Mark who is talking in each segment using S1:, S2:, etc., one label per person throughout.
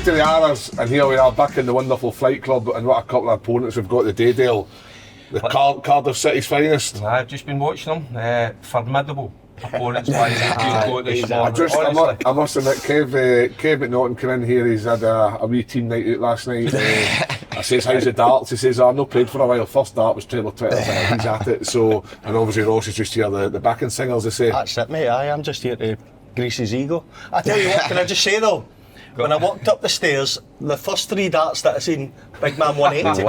S1: to the Arras, and here we are back in the wonderful Flight Club, and what a couple of opponents we've got today, Dale. The Cardiff City's finest.
S2: I've just been watching them, formidable opponents. I
S1: must admit, Kev McNaughton came in here, he's had a wee team night out last night. I says, how's the darts? He says, I've not played for a while. First dart was trailer Twitter, he's at it. So, and obviously Ross is just here, the backing singers, they say.
S3: That's it, mate. I'm just here to grease his ego. I tell you what, can I just say though, when I walked up the stairs, the first 3 darts that I seen, big man 180.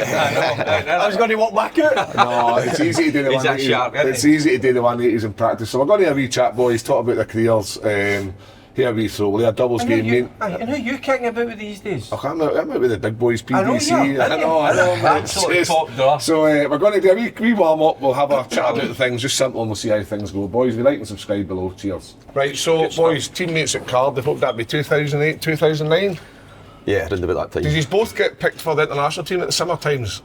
S3: I was going to walk back out.
S1: No, it's easy to do the 180s. It's easy to do the 180s in practice. So we're going to have a wee chat, boys, talk about their careers. Here we throw, we'll have a doubles game.
S2: And who are you kicking about with these days?
S1: I'm out with the big boys, PVC.
S2: I know. Absolutely top draw.
S1: So we're going to do a wee warm up, we'll have a chat about the things, just simple, and we'll see how things go. Boys, we like and subscribe below. Cheers. Right, so boys, teammates at Cardiff, hope that'd be 2008, 2009?
S4: Yeah, around about that time.
S1: Did you both get picked for the international team at the summer times?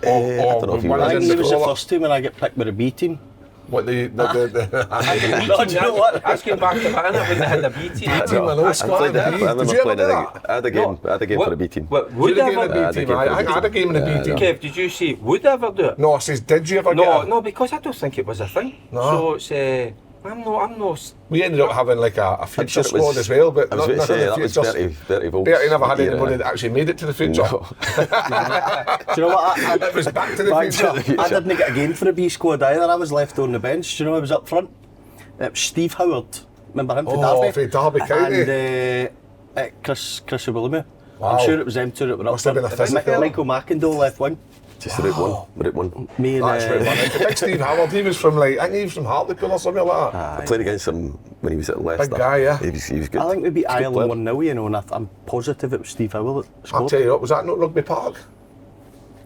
S3: I don't know if I think it was the first team when I get picked with a B team.
S1: What the
S3: No, do you know what?
S2: Asking back to Hannah when they had the B team.
S1: I
S4: had a game for the B team.
S2: Would
S1: I had a game in the B team.
S2: Kev, did you say would ever do it?
S1: No, I says did you ever get it?
S2: No, because I don't think it was a thing.
S1: No.
S2: So it's I'm no.
S1: We ended up having like a future squad as well, but
S4: I was going to say that was Bertie Volts.
S1: Bertie never had anybody that actually made it to the future.
S4: No.
S3: Do you know what?
S1: It was back to the future.
S3: I didn't get a game for the B squad either. I was left on the bench. Do you know I was up front? It was Steve Howard. Remember him for Derby?
S1: For Derby County.
S3: And Chris Bellamy.
S1: Wow.
S3: I'm sure it was them two that were up
S1: Must have been a physical.
S3: Michael McIndoe left wing.
S4: Just about one.
S3: Me and
S1: That's right, the big Steve Howard, he was from I think he was from Hartlepool or something like that.
S4: I played against him when he was at Leicester.
S1: Big guy, yeah.
S4: He was good.
S3: I think we beat Ireland 1-0, you know, and I'm positive it was Steve Howard that scored.
S1: I'll tell you what, was that not Rugby Park?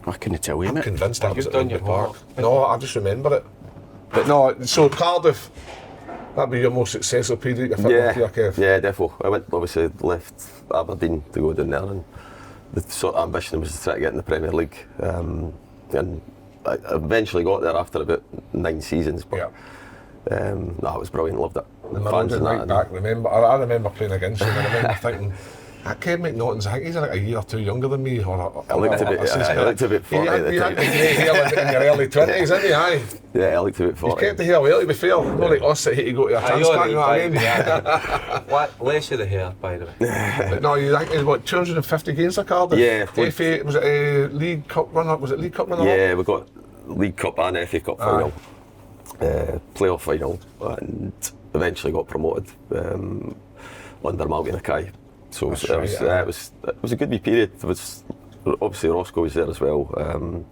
S3: I couldn't tell you,
S1: I'm
S3: mate.
S1: convinced that was at
S2: done
S1: Rugby
S2: your
S1: Park.
S2: homework.
S1: No, I just remember it. But no, so Cardiff, that'd be your most successful period, if Kev.
S4: Yeah, definitely. I obviously left Aberdeen to go down there, and the sort of ambition was to try to get in the Premier League. And I eventually got there after about 9 seasons, but it was brilliant, loved it.
S1: The fans and that. Back, I remember playing against him, and I remember thinking, Kevin McNaughton's, I think he's like a year or two younger than me.
S4: I looked a bit 40 at the
S1: You had
S4: time.
S1: the grey hair in your early 20s, didn't you? Aye.
S4: Yeah, I looked a bit 40.
S1: You kept the hair well, to be fair. Not like us that hate to go to a transplant, you know what I mean?
S2: Less of the hair, by the way.
S1: But no, you think it was what, 250 games for Cardiff?
S4: Yeah.
S1: FA, was it a League Cup run-up? Was it League Cup run-up?
S4: Yeah, we got League Cup and FA Cup final, playoff final, and eventually got promoted under Malky Nakai. So it was a good wee period. It was obviously Roscoe was there as well.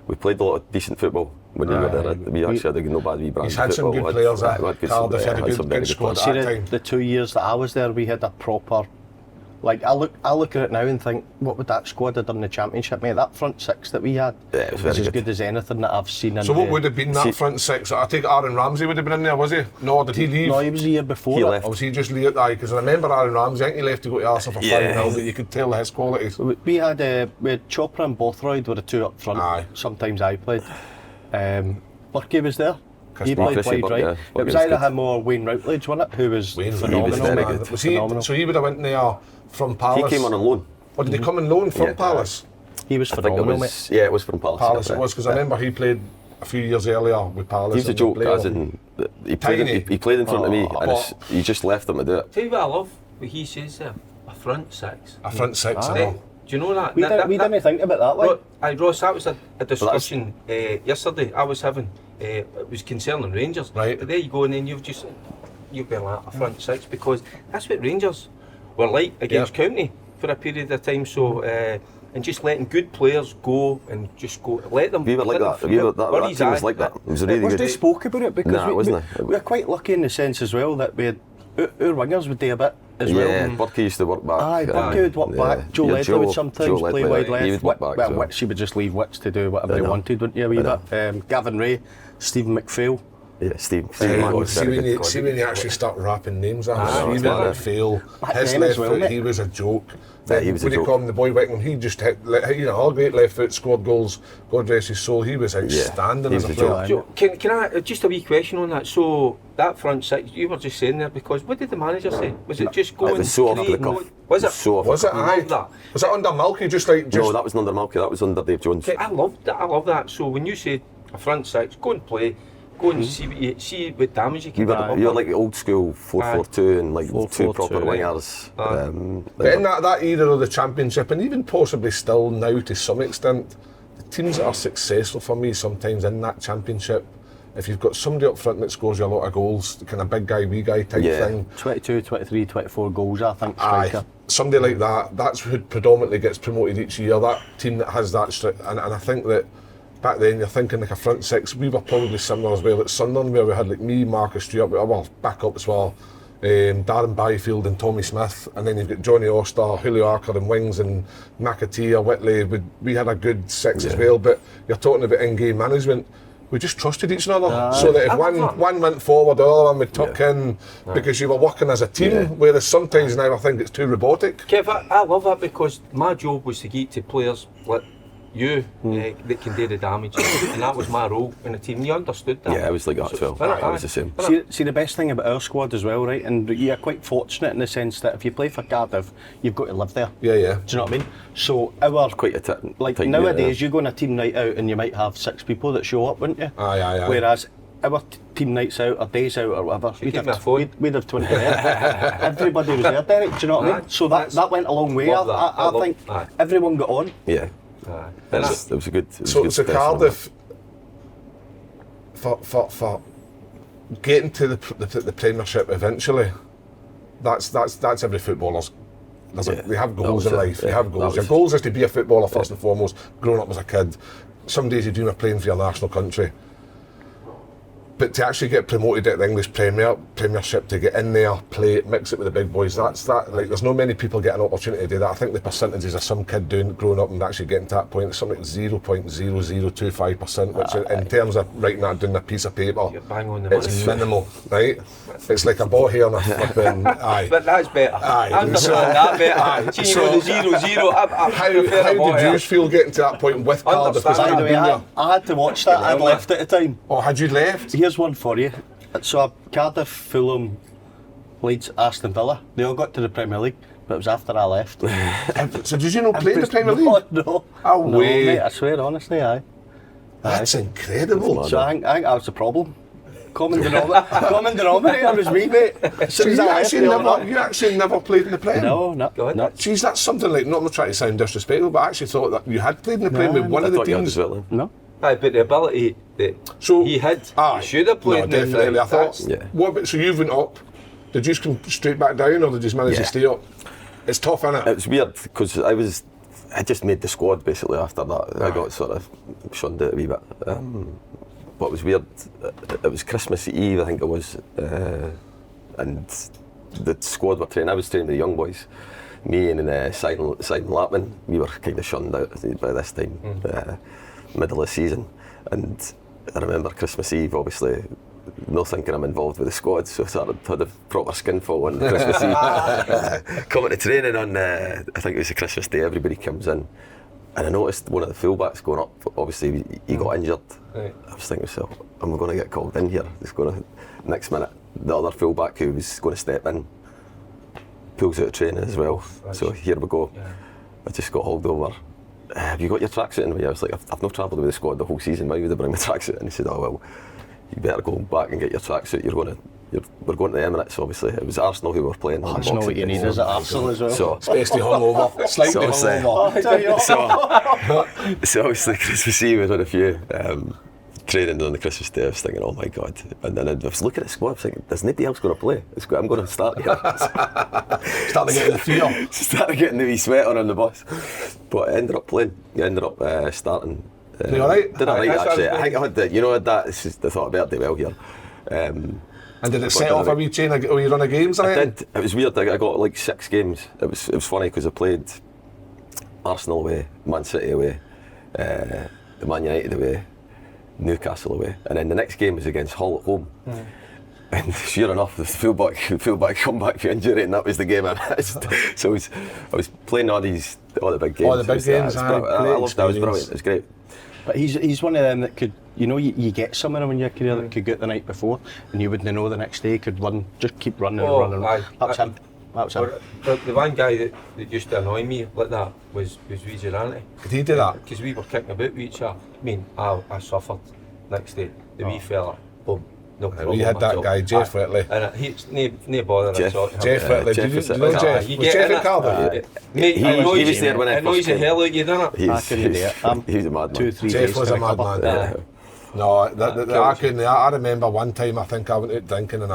S4: We played a lot of decent football when we were there. We actually had no bad wee brand.
S1: He's had
S4: some
S1: good players at Cardiff. Had a good squad at that time.
S3: The 2 years that I was there, we had a proper. Like I look at it now and think, what would that squad have done in the Championship, mate? That front six that we had
S4: was
S3: as good as anything that I've seen.
S1: So what would have been that front six? I think Aaron Ramsey would have been in there, was he? No, did he leave?
S3: No, he was the year before.
S4: He left.
S1: Or was he just leave? Because I remember Aaron Ramsey, I think he left to go to Arsenal for 5 mil, but you could tell his qualities.
S3: We had Chopra and Bothroyd were the two up front.
S1: Aye.
S3: Sometimes I played. Burkey was there. He played wide right.
S4: Yeah,
S3: it was either him or Wayne Routledge, wasn't it? Who was phenomenal.
S4: He was very good.
S1: Was he, so he would have went there from Palace?
S4: He came on loan.
S1: Or did he come on loan from Palace?
S3: He was phenomenal, mate.
S4: Yeah, it was from Palace.
S1: Palace it was, because I remember he played a few years earlier with Palace.
S4: He's a joke, as in he played in front of me, and he just left him to do it.
S2: Tell you what I love, what he says there, a front six.
S1: A front six, I know.
S2: Do you know that?
S3: We didn't think about that, like.
S2: Ross, that was a discussion yesterday I was having. It was concerning Rangers.
S1: Right.
S2: But there you go, and then you've been like a front six, because that's what Rangers were like against County for a period of time. So and just letting good players go and just go, let them.
S4: We were like that. That team was like that. It was really good.
S3: They spoke about it because we were quite lucky in the sense as well that we had our wingers would do a bit as well.
S4: Yeah, Burkey used to work back.
S3: Aye, Burkey would work back. Joe Ledley would sometimes play wide left.
S4: He would work back.
S3: Well, Witch, he would just leave Witch to do whatever he wanted, wouldn't you? A wee bit. Gavin Ray, Stephen McPhail.
S4: Steve
S1: See
S4: Mann was very
S1: when,
S4: good.
S1: see when you actually start rapping names out,
S2: Ah,
S1: even
S2: yeah.
S1: at Fail,
S3: Back
S1: his
S3: then
S1: left
S3: as well,
S1: foot,
S3: mate.
S1: he was a joke.
S4: Yeah, he was a
S1: What do you
S4: joke.
S1: call him, the boy Wickham? He just hit, all great left foot, scored goals, God rest his soul. He was outstanding
S4: he
S1: as a
S4: was a
S1: player.
S4: joke.
S2: Can I just a wee question on that? So that front six, you were just saying there, because what did the manager say? Was it just going?
S4: It was so off
S2: create-
S4: the cuff.
S2: Was it?
S4: So off
S1: Was
S4: the
S1: it?
S4: cuff.
S2: I
S1: Aye.
S2: love that.
S1: Was it under Malky? Just like
S4: No, that was under Malky, that was under Dave Jones.
S2: I loved that. I love that. So when you say a front six, go and play, go and see what damage you can
S4: You
S2: do.
S4: were like old school 4-4-2 and like
S3: 4-4-2,
S4: two proper
S3: right.
S4: wingers.
S1: But in that era of the Championship, and even possibly still now to some extent, the teams that are successful for me sometimes in that Championship, if you've got somebody up front that scores you a lot of goals, the kind of big guy, wee guy type thing,
S3: 22, 23, 24 goals, I think,
S1: aye,
S3: striker.
S1: somebody like that, that's who predominantly gets promoted each year, that team that has that, and I think that back then you're thinking like a front six, we were probably similar as well at Sunderland, where we had like me, Marcus Stewart, well, back up as well, Darren Byfield and Tommy Smith, and then you've got Johnny Oster, Julio Archer and wings, and McAtee, Whitley. We had a good six as well, but you're talking about in-game management. We just trusted each other, so that if one went forward, the other one would tuck in, because you were working as a team, whereas sometimes now I think it's too robotic.
S2: Kev, I love that, because my job was to get to players like you that can do the damage, and that was my role in the team. You understood that?
S4: Yeah, I was like that as well. I was the same.
S3: See, the best thing about our squad as well, right, and you're quite fortunate in the sense that if you play for Cardiff, you've got to live there.
S1: Yeah.
S3: Do you know what I mean? So our
S4: Quite a tip.
S3: like nowadays, you go on a team night out and you might have 6 people that show up, wouldn't you?
S1: Aye.
S3: Whereas our team nights out or days out or whatever,
S2: give me a phone.
S3: we'd have 20 there. Everybody was there, Derek. Do you know what I mean? So that went a long way.
S2: Love that.
S3: I
S2: love-
S3: think
S2: aye.
S3: everyone got on.
S4: Yeah.
S2: Aye.
S4: It was a good. It was a
S1: So,
S4: good
S1: so
S4: test
S1: Cardiff, for getting to the Premiership eventually, that's every footballer's. They have goals in life. They have goals. Your goals is to be a footballer first and foremost. Growing up as a kid, some days you dream of playing for your national country. But to actually get promoted at the English Premiership, to get in there, play it, mix it with the big boys, that's that. Like, there's no many people get an opportunity to do that. I think the percentages of some kid growing up and actually getting to that point, it's something like 0.0025%, which in terms of writing that down on a piece of paper,
S2: You're bang on the
S1: it's
S2: money.
S1: minimal, right? It's like a ball here and a flipping, aye.
S2: But that's better.
S1: Aye.
S2: I understand that better.
S1: Aye.
S2: See, you know, the 0-0. I
S1: How
S2: prefer a ball
S1: did
S2: here.
S1: you feel getting to that point with Cardiff? Because
S2: Understand.
S1: I
S3: By
S1: had
S3: the way,
S1: been there.
S3: I had to watch that. I'd left at the time.
S1: Oh, had you left?
S3: Here's one for you. So Cardiff, Fulham, Leeds, Aston Villa, they all got to the Premier League, but it was after I left.
S1: So did you not play in the Premier League?
S3: No.
S1: Oh,
S3: No,
S1: way.
S3: mate, I swear, honestly, aye.
S1: That's incredible.
S3: So I think I was the problem. Common denominator was me, mate. As
S1: So
S3: soon as
S1: you
S3: I left,
S1: actually,
S3: they all
S1: never,
S3: went.
S1: you actually never played in the Prem?
S3: No.
S2: Go ahead.
S1: Jeez, that's something like, not trying to sound disrespectful, but I actually thought that you had played in the Prem with one
S4: I
S1: of the
S4: thought you had
S1: teams.
S4: as well.
S3: No.
S2: Aye, but the ability that
S1: So,
S2: he had,
S1: aye.
S2: he should have played.
S1: No,
S2: in
S1: definitely.
S2: the-
S1: I thought,
S4: Yeah.
S1: what about, so you went up, did you just come straight back down or did you manage to
S4: Yeah.
S1: stay up? It's tough, innit?
S4: It was weird because I just made the squad basically after that. I got sort of shunned out a wee bit. But it was weird. It was Christmas Eve, I think it was, and the squad were training. I was training with the young boys. Me and Simon Lapman, we were kind of shunned out by this time, middle of the season. And I remember Christmas Eve, obviously, no thinking I'm involved with the squad, so I had a proper skinful on Christmas Eve. Coming to training on, I think it was a Christmas Day, everybody comes in. And I noticed one of the fullbacks going up, obviously he got injured.
S2: Right.
S4: I was thinking to myself, am I going to get called in here? It's going to, next minute, the other fullback who was going to step in, pulls out of training as well. So here we go.
S2: Yeah.
S4: I just got hauled over. Have you got your tracksuit in? I was like, I've not travelled with the squad the whole season, why would I bring my tracksuit in? He said, oh well, you better go back and get your tracksuit. We're going to the Emirates, obviously. It was Arsenal who were playing.
S3: That's not what you need, is it? Arsenal as well.
S4: So,
S1: Especially hungover, slightly
S4: So it's,
S1: hungover.
S4: so obviously Christmas Eve was on a few training on the Christmas Day. I was thinking, oh my God. And then I was looking at the squad, I was thinking, there's nobody else going to play. I'm going to start here.
S1: Starting to get the fear.
S4: Started getting the wee sweat on the bus. But I ended up playing. I ended up starting.
S1: Did you alright?
S4: Did alright,
S2: That sounds
S4: actually. I
S2: good.
S4: think I had the, you know, that, it's just, I thought I better do well here.
S1: And did it set off a wee chain of wee run of games?
S4: I did. It was weird. I got like 6 games. It was funny because I played Arsenal away, Man City away, the Man United away, Newcastle away, and then the next game was against Hull at home. And sure enough, the fullback come back for injury, and that was the game I missed. So I was playing all the big games.
S1: All the big games,
S4: I loved that. It was brilliant. It was great.
S3: But he's one of them that could, you get someone in your career that could go out the night before, and you wouldn't know the next day, could run, just keep running and running. That was him.
S2: The one guy that used to annoy me like that was Wee Durante.
S1: Did he do that?
S2: Because we were kicking about with each other. I mean, I suffered next day. The wee fella, boom. No problem.
S1: We had that guy, Jeff Whitley.
S2: And he's no bother at all.
S1: Jeff Whitley. Did you know Jeff? Was Jeff at Cardiff?
S2: Mate,
S4: he was there when I
S2: first came. He's a hell out, you done it.
S3: I couldn't do it.
S4: He's a madman.
S3: 2-3 days.
S1: Jeff was a madman. No, I couldn't. I remember one time I think I went out drinking on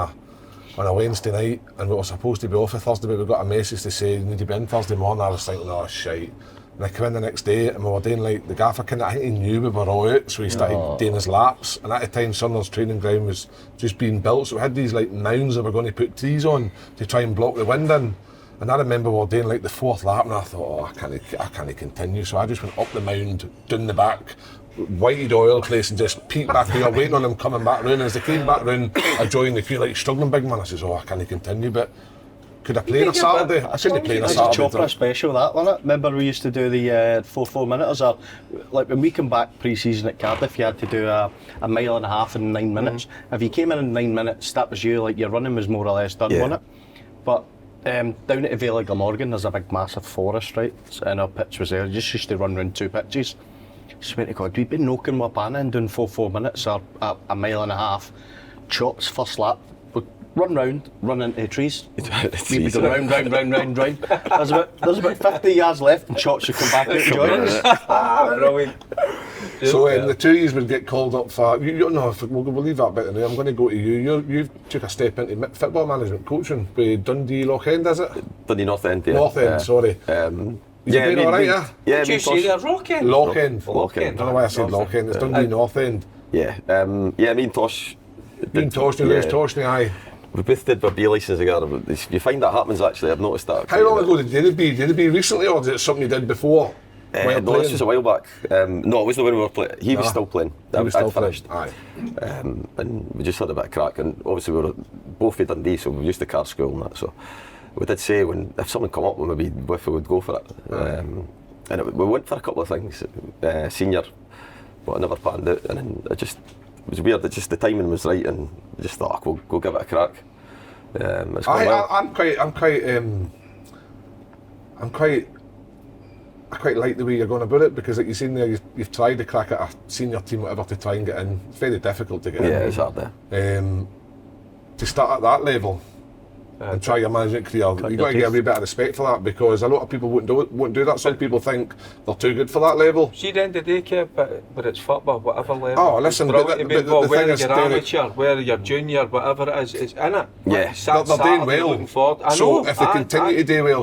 S1: a Wednesday night, and we were supposed to be off for Thursday, but we got a message to say you need to be in Thursday morning. I was thinking, oh shite. And I come in the next day and we were doing like the gaffer I think he knew we were all out, so he started doing his laps. And at the time Sunderland's training ground was just being built, so we had these like mounds that we were going to put trees on to try and block the wind in. And I remember we were doing like the fourth lap, and I thought, oh, I can't continue. So I just went up the mound, down the back, whited oil place, and just peeked back here, waiting on them coming back round. And as they came back round, I joined the queue like struggling big man. I says, oh, I can't continue, but could I play on a Saturday? I couldn't play on a Saturday.
S3: Chopper special, that wasn't it? Remember we used to do the 4 minutes, or like when we come back pre-season at Cardiff, you had to do a mile and a half in 9 minutes. If you came in 9 minutes, that was you, like your running was more or less done, wasn't it? But down at Vale of Glamorgan, there's a big massive forest, right? And our pitch was there. You just used to run around 2 pitches. I swear to God, we'd been knocking my banner and doing 4 minutes or a mile and a half. Chops first lap. Run round, run into trees. We'd be going round. There's about 50 yards left, and Chops would come back out and join us.
S2: Brilliant.
S1: So the 2 years would get called up for. You know, we'll leave that bit in there. I'm going to go to you. You took a step into football management coaching with Dundee Loch End, is it?
S4: Dundee North End, yeah.
S1: North End, sorry. You've been alright, yeah?
S2: Yeah, did you say that? Loch End?
S1: Loch End.
S4: Loch End.
S1: I don't know why I said Loch End. It's Dundee North End.
S4: Yeah, me and Tosh.
S1: Me and Tosh, aye.
S4: We both did our B licence together. You find that happens actually. I've noticed that.
S1: How long ago did it be? Did it be recently, or did it something you did before?
S4: No, this was a while back. No, it wasn't when we were playing. He was still playing. I'd finished.
S1: Aye.
S4: And we just had a bit of crack. And obviously we were both at Dundee, so we used to car school and that. So we did say if someone come up, maybe if we would go for it. And we went for a couple of things. Senior, but it never panned out. And then it was weird. Just the timing was right, and I just thought we'll give it a crack.
S1: I quite like the way you're going about it, because like you've seen there, you've tried to crack at a senior team, whatever, to try and get in. It's very difficult to get in.
S4: Yeah, it's hard there.
S1: To start at that level and try your management career, you've got to get a wee bit of respect for that, because a lot of people wouldn't do that. Some people think they're too good for that level.
S2: See, at the end of the day, Kev, but it's football, whatever level.
S1: Oh, listen, but the thing is,
S2: whether you're amateur, whether you're junior, whatever it is, it's in it.
S4: Yeah,
S1: they're doing well. So if they continue to do well,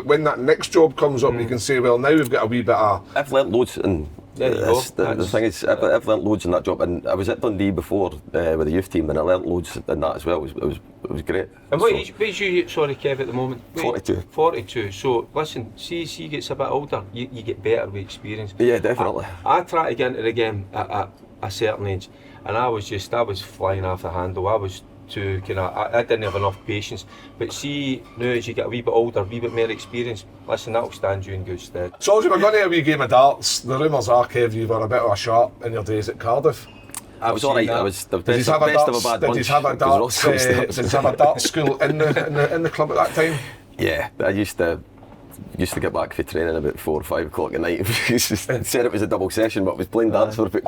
S1: when that next job comes up, you can say, well, now we've got a wee bit of...
S4: I've learnt loads, and the thing is, I've learnt loads in that job, and I was at Dundee before with the youth team, and I learnt loads in that as well. It was great.
S2: And what age you, sorry Kev, at the moment?
S4: 42.
S2: 42. So listen, see gets a bit older, you get better with experience.
S4: Yeah, definitely.
S2: I try to get into the game at a certain age, and I was flying off the handle. I was too I didn't have enough patience. But see, now as you get a wee bit older, a wee bit more experience, listen, that'll stand you in good stead.
S1: So if we're going to have a wee game of darts, the rumours are, Kev, you were a bit of a sharp in your days at Cardiff.
S4: I was alright. I was the best
S1: of a bad bunch. Did you have a darts school in the club at that time?
S4: Yeah, I used to get back for training about 4 or 5 o'clock at night. Said it was a double session, but I was playing darts for a bit.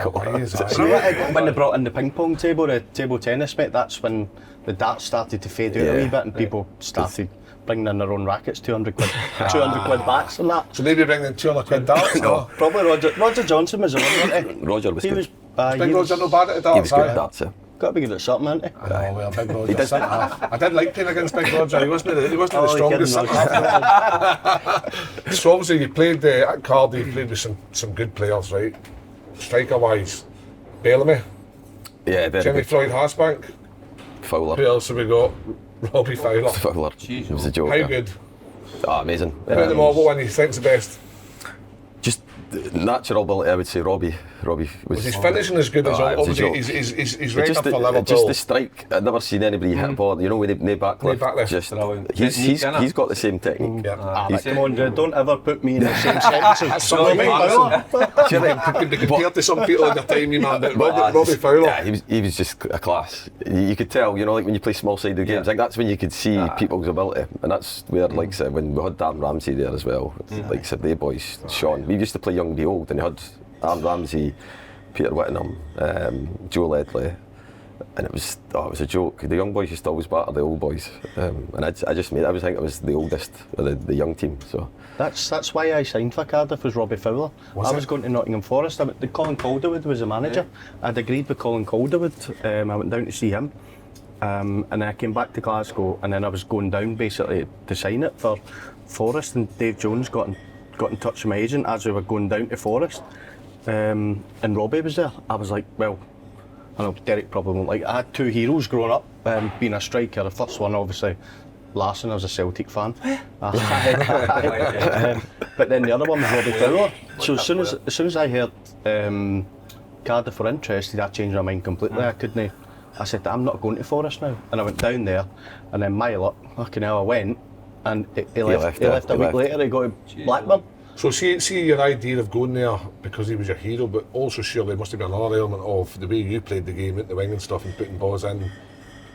S3: When they brought in the ping pong table, the table tennis, mate, that's when the darts started to fade out a wee bit, and people started bringing in their own rackets, 200 quid backs and that.
S1: So maybe bringing 200 quid darts?
S3: No, probably Roger Johnson was the one, wasn't he?
S4: Roger was good.
S1: Big Roger no bad at the darts?
S4: He was good at darts, yeah.
S3: Got to be good at something, hasn't he?
S1: Oh well, Big Roger. I did like playing against Big Roger. He wasn't the strongest. So obviously you played at Cardiff. You played with some good players, right? Striker wise, Bellamy.
S4: Yeah, very
S1: Jimmy
S4: good.
S1: Floyd Hasselbaink.
S4: Fowler.
S1: Who else have we got? Robbie Fowler.
S4: Fowler. It was a joke.
S1: How good?
S4: Oh, amazing.
S1: Out of them all, what one do you think's the best?
S4: Just natural ability, I would say Robbie was
S1: his finishing as good as
S4: it was a
S1: obviously
S4: joke.
S1: he's right up for Liverpool.
S4: Just the strike, I'd never seen anybody hit a ball, you know, with no backlift.
S1: backlift.
S4: He's got the same technique.
S3: Come on, don't ever put me in the same sentence.
S1: Could be compared to some people in the time, you know, but Robbie Fowler.
S4: Yeah, he was just a class. You could tell, you know, like when you play small-sided games, like that's when you could see people's ability, and that's where, like I said, when we had Darren Ramsey there as well, like I said, they boys, Sean, we used to play young the old, and you had Darren Ramsey, Peter Whittingham, Joe Ledley, and it was a joke. The young boys used to always batter the old boys, and I think I was the oldest of the young team. So
S3: that's why I signed for Cardiff, was Robbie Fowler. I was going to Nottingham Forest. Colin Calderwood was the manager. I'd agreed with Colin Calderwood. I went down to see him, and I came back to Glasgow, and then I was going down basically to sign it for Forest, and Dave Jones got in touch with my agent as we were going down to Forest, and Robbie was there. I was like, well, I know Derek probably won't like it. I had two heroes growing up, being a striker. The first one, obviously, Larson. I was a Celtic fan. But then the other one was Robbie Fowler. So as soon as I heard Cardiff were interested, I changed my mind completely. I said, I'm not going to Forest now. And I went down there, and then my luck, fucking hell, I went, and he left a week later. He got to Blackburn.
S1: So see your idea of going there because he was your hero, but also surely there must have been another element of the way you played the game at the wing and stuff and putting balls in.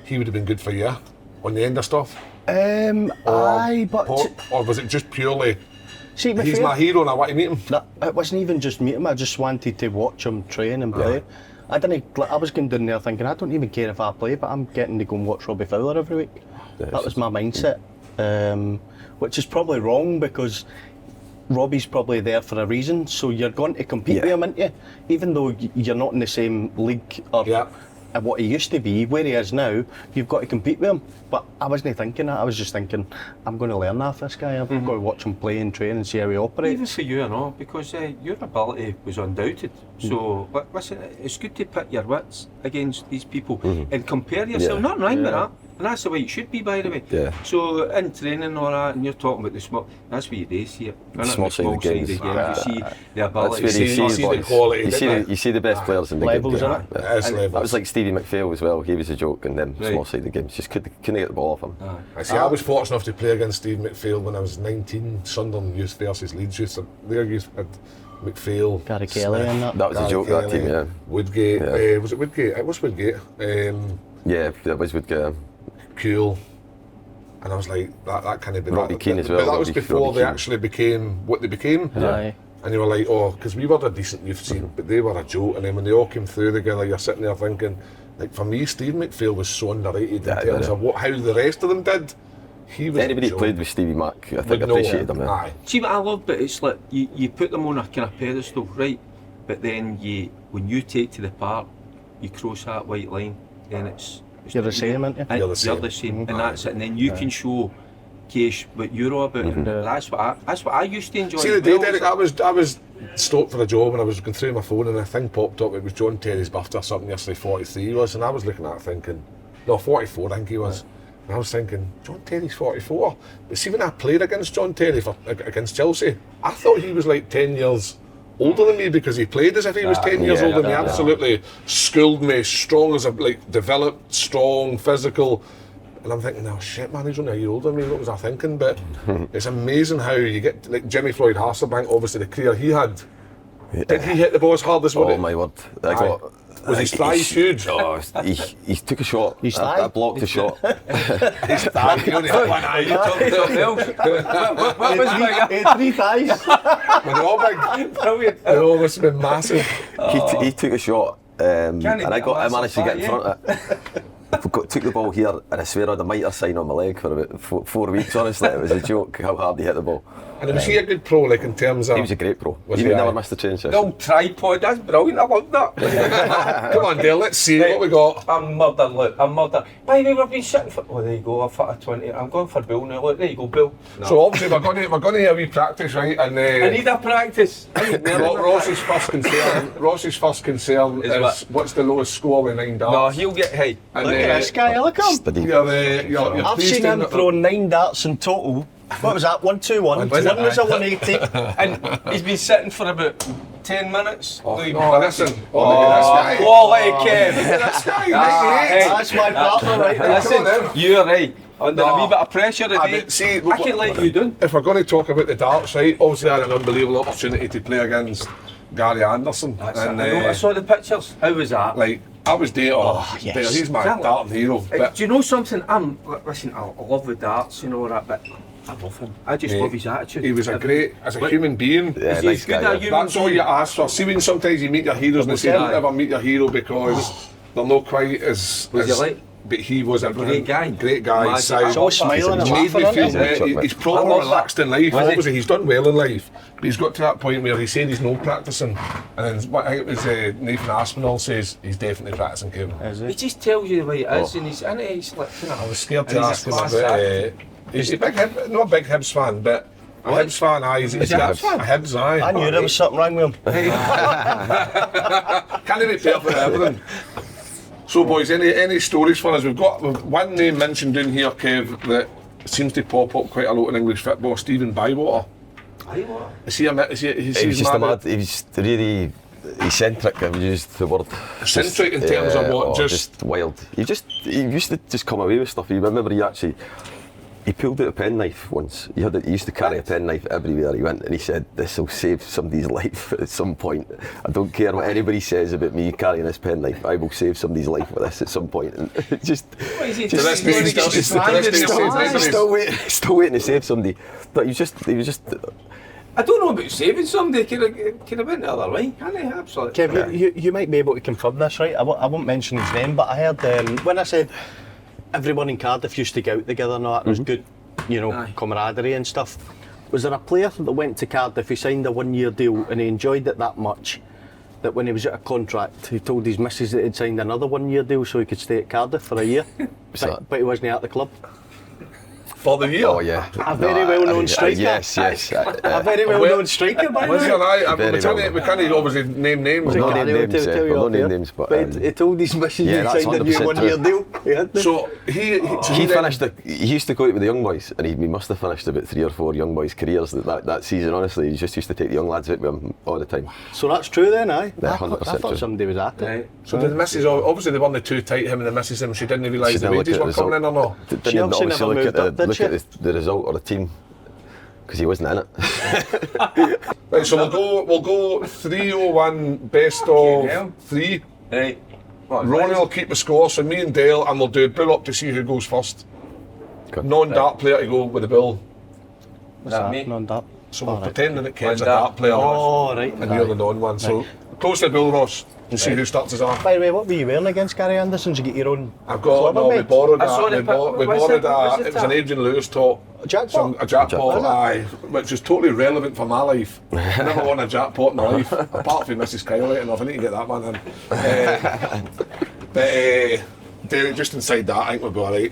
S1: He would have been good for you on the end of stuff. Or was it just purely? He's my hero and I want to meet him.
S3: No, it wasn't even just meet him. I just wanted to watch him train and play. I was going down there thinking, I don't even care if I play, but I'm getting to go and watch Robbie Fowler every week. That was my mindset, which is probably wrong because Robbie's probably there for a reason, so you're going to compete with him, aren't you? Even though you're not in the same league or what he used to be, where he is now, you've got to compete with him. But I wasn't thinking that, I was just thinking, I'm going to learn off this guy, I'm going to watch him play and train and see how he operates.
S2: Even for you, because your ability was undoubted. So, listen, it's good to pit your wits against these people and compare yourself, nothing wrong with that. And that's the way it should be, by the way. So in training and all that, and you're talking about the small, that's where you do see it.
S4: Small-sided games.
S2: You see the ability,
S1: you see the quality.
S4: You see the best players in the
S3: levels,
S4: game.
S3: Levels.
S4: That was like Stevie McPhail as well. He was a joke in them small-sided games. Just couldn't get the ball off him.
S1: I was fortunate enough to play against Steve McPhail when I was 19. Sunderland youth versus Leeds youth. Their youth had McPhail,
S3: Gary Kelly, and that.
S4: That was a joke. That team, yeah.
S1: Woodgate. Was it Woodgate? It was Woodgate.
S4: Yeah, that was Woodgate.
S1: Cool. And I was like, that kind of...
S4: Robbie Keane as well.
S1: But that was before they actually became what they became.
S3: Aye.
S1: And you were like, because we were a decent youth team, but they were a joke. And then when they all came through together, you're sitting there thinking, like for me, Steve McPhail was so underrated in terms of how the rest of them did. He was
S4: anybody who played with Stevie Mac, I think appreciated him.
S2: See what I love, but it's like you put them on a kind of pedestal, right? But then when you take to the park, you cross that white line, then
S3: you're the same, aren't you?
S2: You're the same, and that's it. And then you can show Kesh what you're all about. And that's what I used to enjoy.
S1: See the day, Derek, I was stoked for a job and I was going through my phone and a thing popped up. It was John Terry's birthday or something yesterday. 43 he was, and I was looking at it thinking, no, 44 I think he was. And I was thinking, John Terry's 44. But see, when I played against John Terry against Chelsea, I thought he was like 10 years older than me because he played as if he was 10 years older than me. Absolutely schooled me, strong as developed, strong, physical. And I'm thinking, oh shit man, he's only a year older than me, what was I thinking? But it's amazing how you get, like Jimmy Floyd Hasselbaink, obviously the career he had. Did he hit the ball as hard as
S4: Oh my word.
S1: Was his thighs huge?
S4: Oh, he took a shot. I blocked the shot.
S1: His thigh, he only had one eye.
S2: You talking about what was bigger?
S3: 3 thighs.
S1: Were they all big?
S2: Brilliant.
S1: They all must have been massive.
S4: He took a shot, and I managed to get in front of it. Took the ball here, and I swear I had a mitre sign on my leg for about 4 weeks. Honestly, it was a joke how hard he hit the ball.
S1: And was he a good pro, like in terms of?
S4: He was a great pro. He never missed a training session.
S2: The old tripod, that's brilliant. I love that.
S1: Come on, Dale, let's see what we got.
S2: I'm murder, look. I'm murder. By the way, we've been sitting for. Oh, there you go. I've hit a 20. I'm going for Bill now. Look, there you go, Bill. No.
S1: So obviously we're going to hear a wee practice, right? And
S2: I need a practice.
S1: Ross's first concern is what's the lowest score with 9 darts?
S2: No, he'll get high.
S3: Look at this guy. Look at him.
S1: You're
S3: I've seen him throw 9 darts in total What was that? 1-2-1. One was a 180.
S2: And he's been sitting for about 10 minutes.
S1: Listen.
S2: Quality Kev.
S1: This guy,
S3: That's my partner right there.
S2: Listen, you're right. Under a wee bit of pressure today.
S1: See,
S2: I can let you down.
S1: if we're going to talk about the darts, right, obviously I had an unbelievable opportunity to play against Gary Anderson.
S2: I saw the pictures. How was that?
S1: Like, I was there,
S3: yes.
S1: he's my darting hero. But
S2: Do you know something? Listen, I love the darts, you know that, but I love him. I just love his attitude.
S1: he was as a human being.
S4: Yeah,
S2: Is he
S4: nice
S2: as good
S4: guy,
S2: a
S4: yeah.
S2: human
S1: That's all you ask for. See, when sometimes you meet your heroes and they say don't ever meet your hero because they're not quite as...
S2: Was he like?
S1: But he was a
S2: great guy.
S1: Great guy.
S2: Magic.
S1: Side.
S3: He's always smiling and
S1: Made me
S3: laughing,
S1: feel
S3: isn't he?
S1: he's proper
S2: I love
S1: relaxed
S2: that.
S1: in life.
S2: Was he?
S1: Obviously, he's done well in life, but he's got to that point where he said he's not practicing. And then I think it was Nathan Aspinall says he's definitely practicing, Kevin.
S3: Is
S2: He
S3: it?
S2: just tells you the way it is, and he's like,
S1: I was scared
S2: And
S1: to
S2: he's a
S1: ask him
S2: class
S1: about.
S2: act.
S1: He's a big Hibs, not a big Hibs fan, but a Hibs fan. He's
S2: he a Hibs fan?
S1: A Hibs, aye.
S3: I knew there was something wrong with him.
S1: Can't be perfect for everything. So, boys, any stories for us? We've got one name mentioned in here, Kev, that seems to pop up quite a lot in English football. Stephen Bywater. Is he
S4: He was just a mad. He was really eccentric. I would use the word.
S1: Eccentric in terms of what?
S4: Just wild. He used to just come away with stuff. You remember he pulled out a penknife once. He used to carry a penknife everywhere he went, and he said, "This will save somebody's life at some point. I don't care what anybody says about me carrying this penknife. I will save somebody's life with this at some point." And just, still waiting to save somebody. But he was just.
S2: I don't know about saving somebody. Could have went the other way, can't he? Absolutely.
S3: Kev, you might be able to confirm this, right? I won't mention his name, but I heard when I said everyone in Cardiff used to go out together and all that, it was good, camaraderie and stuff. Was there a player that went to Cardiff, he signed a 1-year deal and he enjoyed it that much that when he was out of contract, he told his missus that he'd signed another 1-year deal so he could stay at Cardiff for a year, but he wasn't at the club?
S1: For the year?
S4: Oh yeah.
S3: A very well-known striker.
S4: Yes.
S3: A very well-known striker, by the way.
S1: We can't obviously name names.
S4: We'll not
S3: Gary will
S4: name names,
S3: tell you
S4: we'll
S3: off
S4: not name
S3: here.
S4: names, but
S3: he told his missus
S4: yeah,
S3: he'd
S4: that's
S3: signed a new
S4: 100%
S3: 1-year
S4: true.
S3: deal.
S1: So
S4: he finished. He used to go out with the young boys, and he must have finished about 3 or 4 young boys' careers that season. Honestly, he just used to take the young lads out with him all the time.
S3: So that's true then, aye?
S4: Yeah,
S3: I
S4: 100%
S3: thought
S4: true.
S3: somebody was at it.
S2: Right.
S1: So did the missus, obviously they weren't too tight, him and the missus, and she didn't realise the wages were coming in or not?
S3: She obviously never moved up, did she?
S4: The result or the team, because he wasn't in it.
S1: Right, so we'll go 3-0-1, best of 3.
S2: Right.
S1: Ronnie will keep the score, so me and Dale, and we'll do a bull up to see who goes first.
S4: Good.
S1: Non-dart player to go with the bull.
S3: What's that?
S2: me?
S3: Non-dart.
S1: So we're pretending that Ken's a
S2: Non-dart.
S1: dart player,
S3: Oh, right.
S1: and you're the non-one. So close the bull, Ross, and see who starts us off.
S3: By the way, what were you wearing against Gary Anderson? Did you get your own
S1: I've got,
S3: club
S1: we
S3: made?
S1: borrowed
S2: I saw
S1: a, we
S2: the
S1: bought, we
S2: what's
S1: borrowed
S2: it- what's
S1: a,
S2: it
S1: it was an
S2: at?
S1: Adrian Lewis top.
S3: A jackpot?
S1: A jackpot,
S3: Was it?
S1: aye, which was totally relevant for my life. I never won a jackpot in my life, apart from Mrs. Kyle enough. I need to get that one in. But just inside that, I think we'll be alright.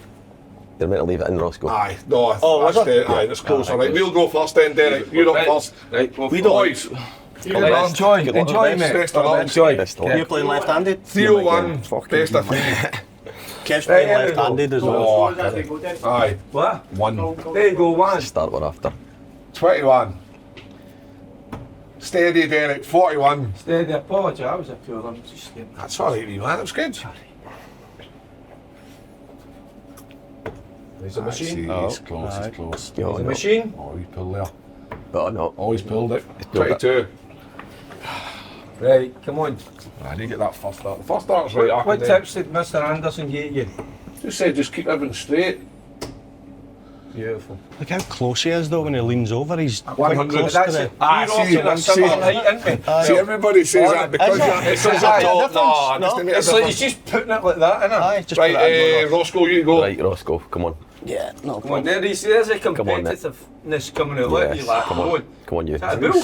S4: They're meant to leave it in, Roscoe.
S1: Aye, no,
S3: was
S1: that's
S3: it?
S1: aye, that's close. Alright, we'll go first then, Derek. You're up first.
S2: Right. Well,
S3: We don't-
S1: Boys,
S2: enjoy, mate.
S1: best of luck.
S2: Enjoy.
S4: Best of luck.
S3: You're playing left-handed?
S1: 3-0-1, best of 3.
S3: Kev's playing
S2: Right,
S3: left-handed as well.
S1: Oh, aye,
S2: What?
S1: 1.
S2: There you go, one.
S4: Start one after.
S1: 21. Steady, Derek, 41.
S2: Steady, apologise. I was a pure. I'm just scared.
S1: That's alright, man, that was good.
S2: There's a machine.
S1: He's close, he's close.
S4: Oh,
S2: There's a
S4: no.
S2: machine.
S1: Oh, he pulled there.
S4: Oh no.
S1: Oh, he's pulled it.
S4: pulled it.
S1: 22.
S2: Right, come on.
S1: I did get that first dart. The first dart's right. I
S2: What
S1: can,
S2: tips did Mr. Anderson give you?
S1: Just said, just keep everything straight.
S2: Beautiful.
S3: Look how close he is though when he leans over. He's quite
S1: 100.
S3: close
S2: That's
S3: to
S2: it.
S3: the...
S1: Ah,
S2: You're
S1: see,
S2: often a
S1: see.
S2: similar height, isn't we?
S1: See, everybody says that because
S3: Is it?
S1: you're
S3: Is
S1: it's
S3: that a
S1: tall.
S3: difference?
S1: No,
S3: No.
S1: just to make a
S2: It's like he's
S1: difference.
S2: just putting it like that, isn't it?
S3: Aye, just put it
S1: Right,
S3: on.
S1: Roscoe, you go.
S4: Right, Roscoe, come on.
S3: Yeah, no
S2: Come on, there's a
S4: Come on, Nick.
S2: competitiveness coming out. Look, you
S4: Yes,
S2: like,
S4: come on. Come on, you.
S2: Is that a bull?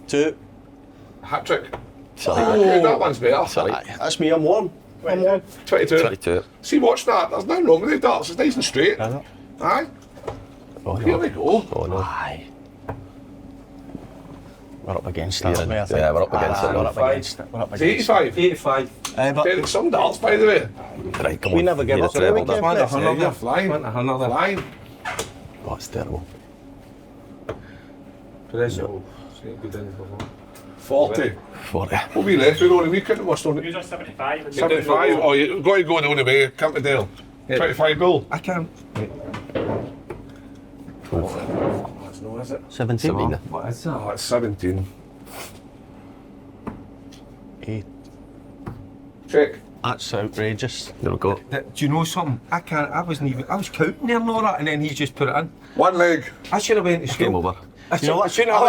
S3: 2.
S1: Hat trick.
S4: Sorry.
S1: Oh, that one's better.
S4: Sorry.
S3: Aye, that's me, I'm warm. I'm warm.
S1: 22.
S4: 22.
S1: See, watch that. There's nothing wrong with the darts. It's nice and straight. Aye.
S4: Oh
S1: Here
S4: no.
S1: we go.
S4: Oh no.
S3: Aye. We're up against that, aren't we, I think?
S4: Yeah, we're up against it
S3: We're
S4: now.
S3: up against it. We're up
S1: It's
S3: against it.
S1: 85.
S2: 85.
S3: But
S1: Derek, some darts, by the way.
S4: Right, come
S3: We
S4: on.
S3: never give
S4: Need a
S3: up, do
S4: treble
S3: we,
S4: there.
S3: Kev?
S2: Want a
S3: Yeah,
S1: you're
S2: hundred?
S1: flying.
S2: Want a hundred?
S1: Flying.
S4: Oh, it's terrible.
S2: Press it. Go down for one.
S1: 40.
S4: 40.
S1: What we left with Ronnie? We couldn't watch on
S5: You're 75.
S1: 75. Oh, you've got to go the only way. Come to Dale. 25 goal.
S2: I can't.
S1: That's no, is it?
S3: 17.
S2: What is that?
S1: Oh, it's 17.
S3: 8.
S1: Check.
S3: That's outrageous.
S4: There we go.
S2: Do you know something? I can't. I wasn't even. I was counting there and all that, and then he's just put it in.
S1: One leg.
S2: I should have went to school.
S4: Game over.
S3: You know what?
S2: Shouldn't
S3: I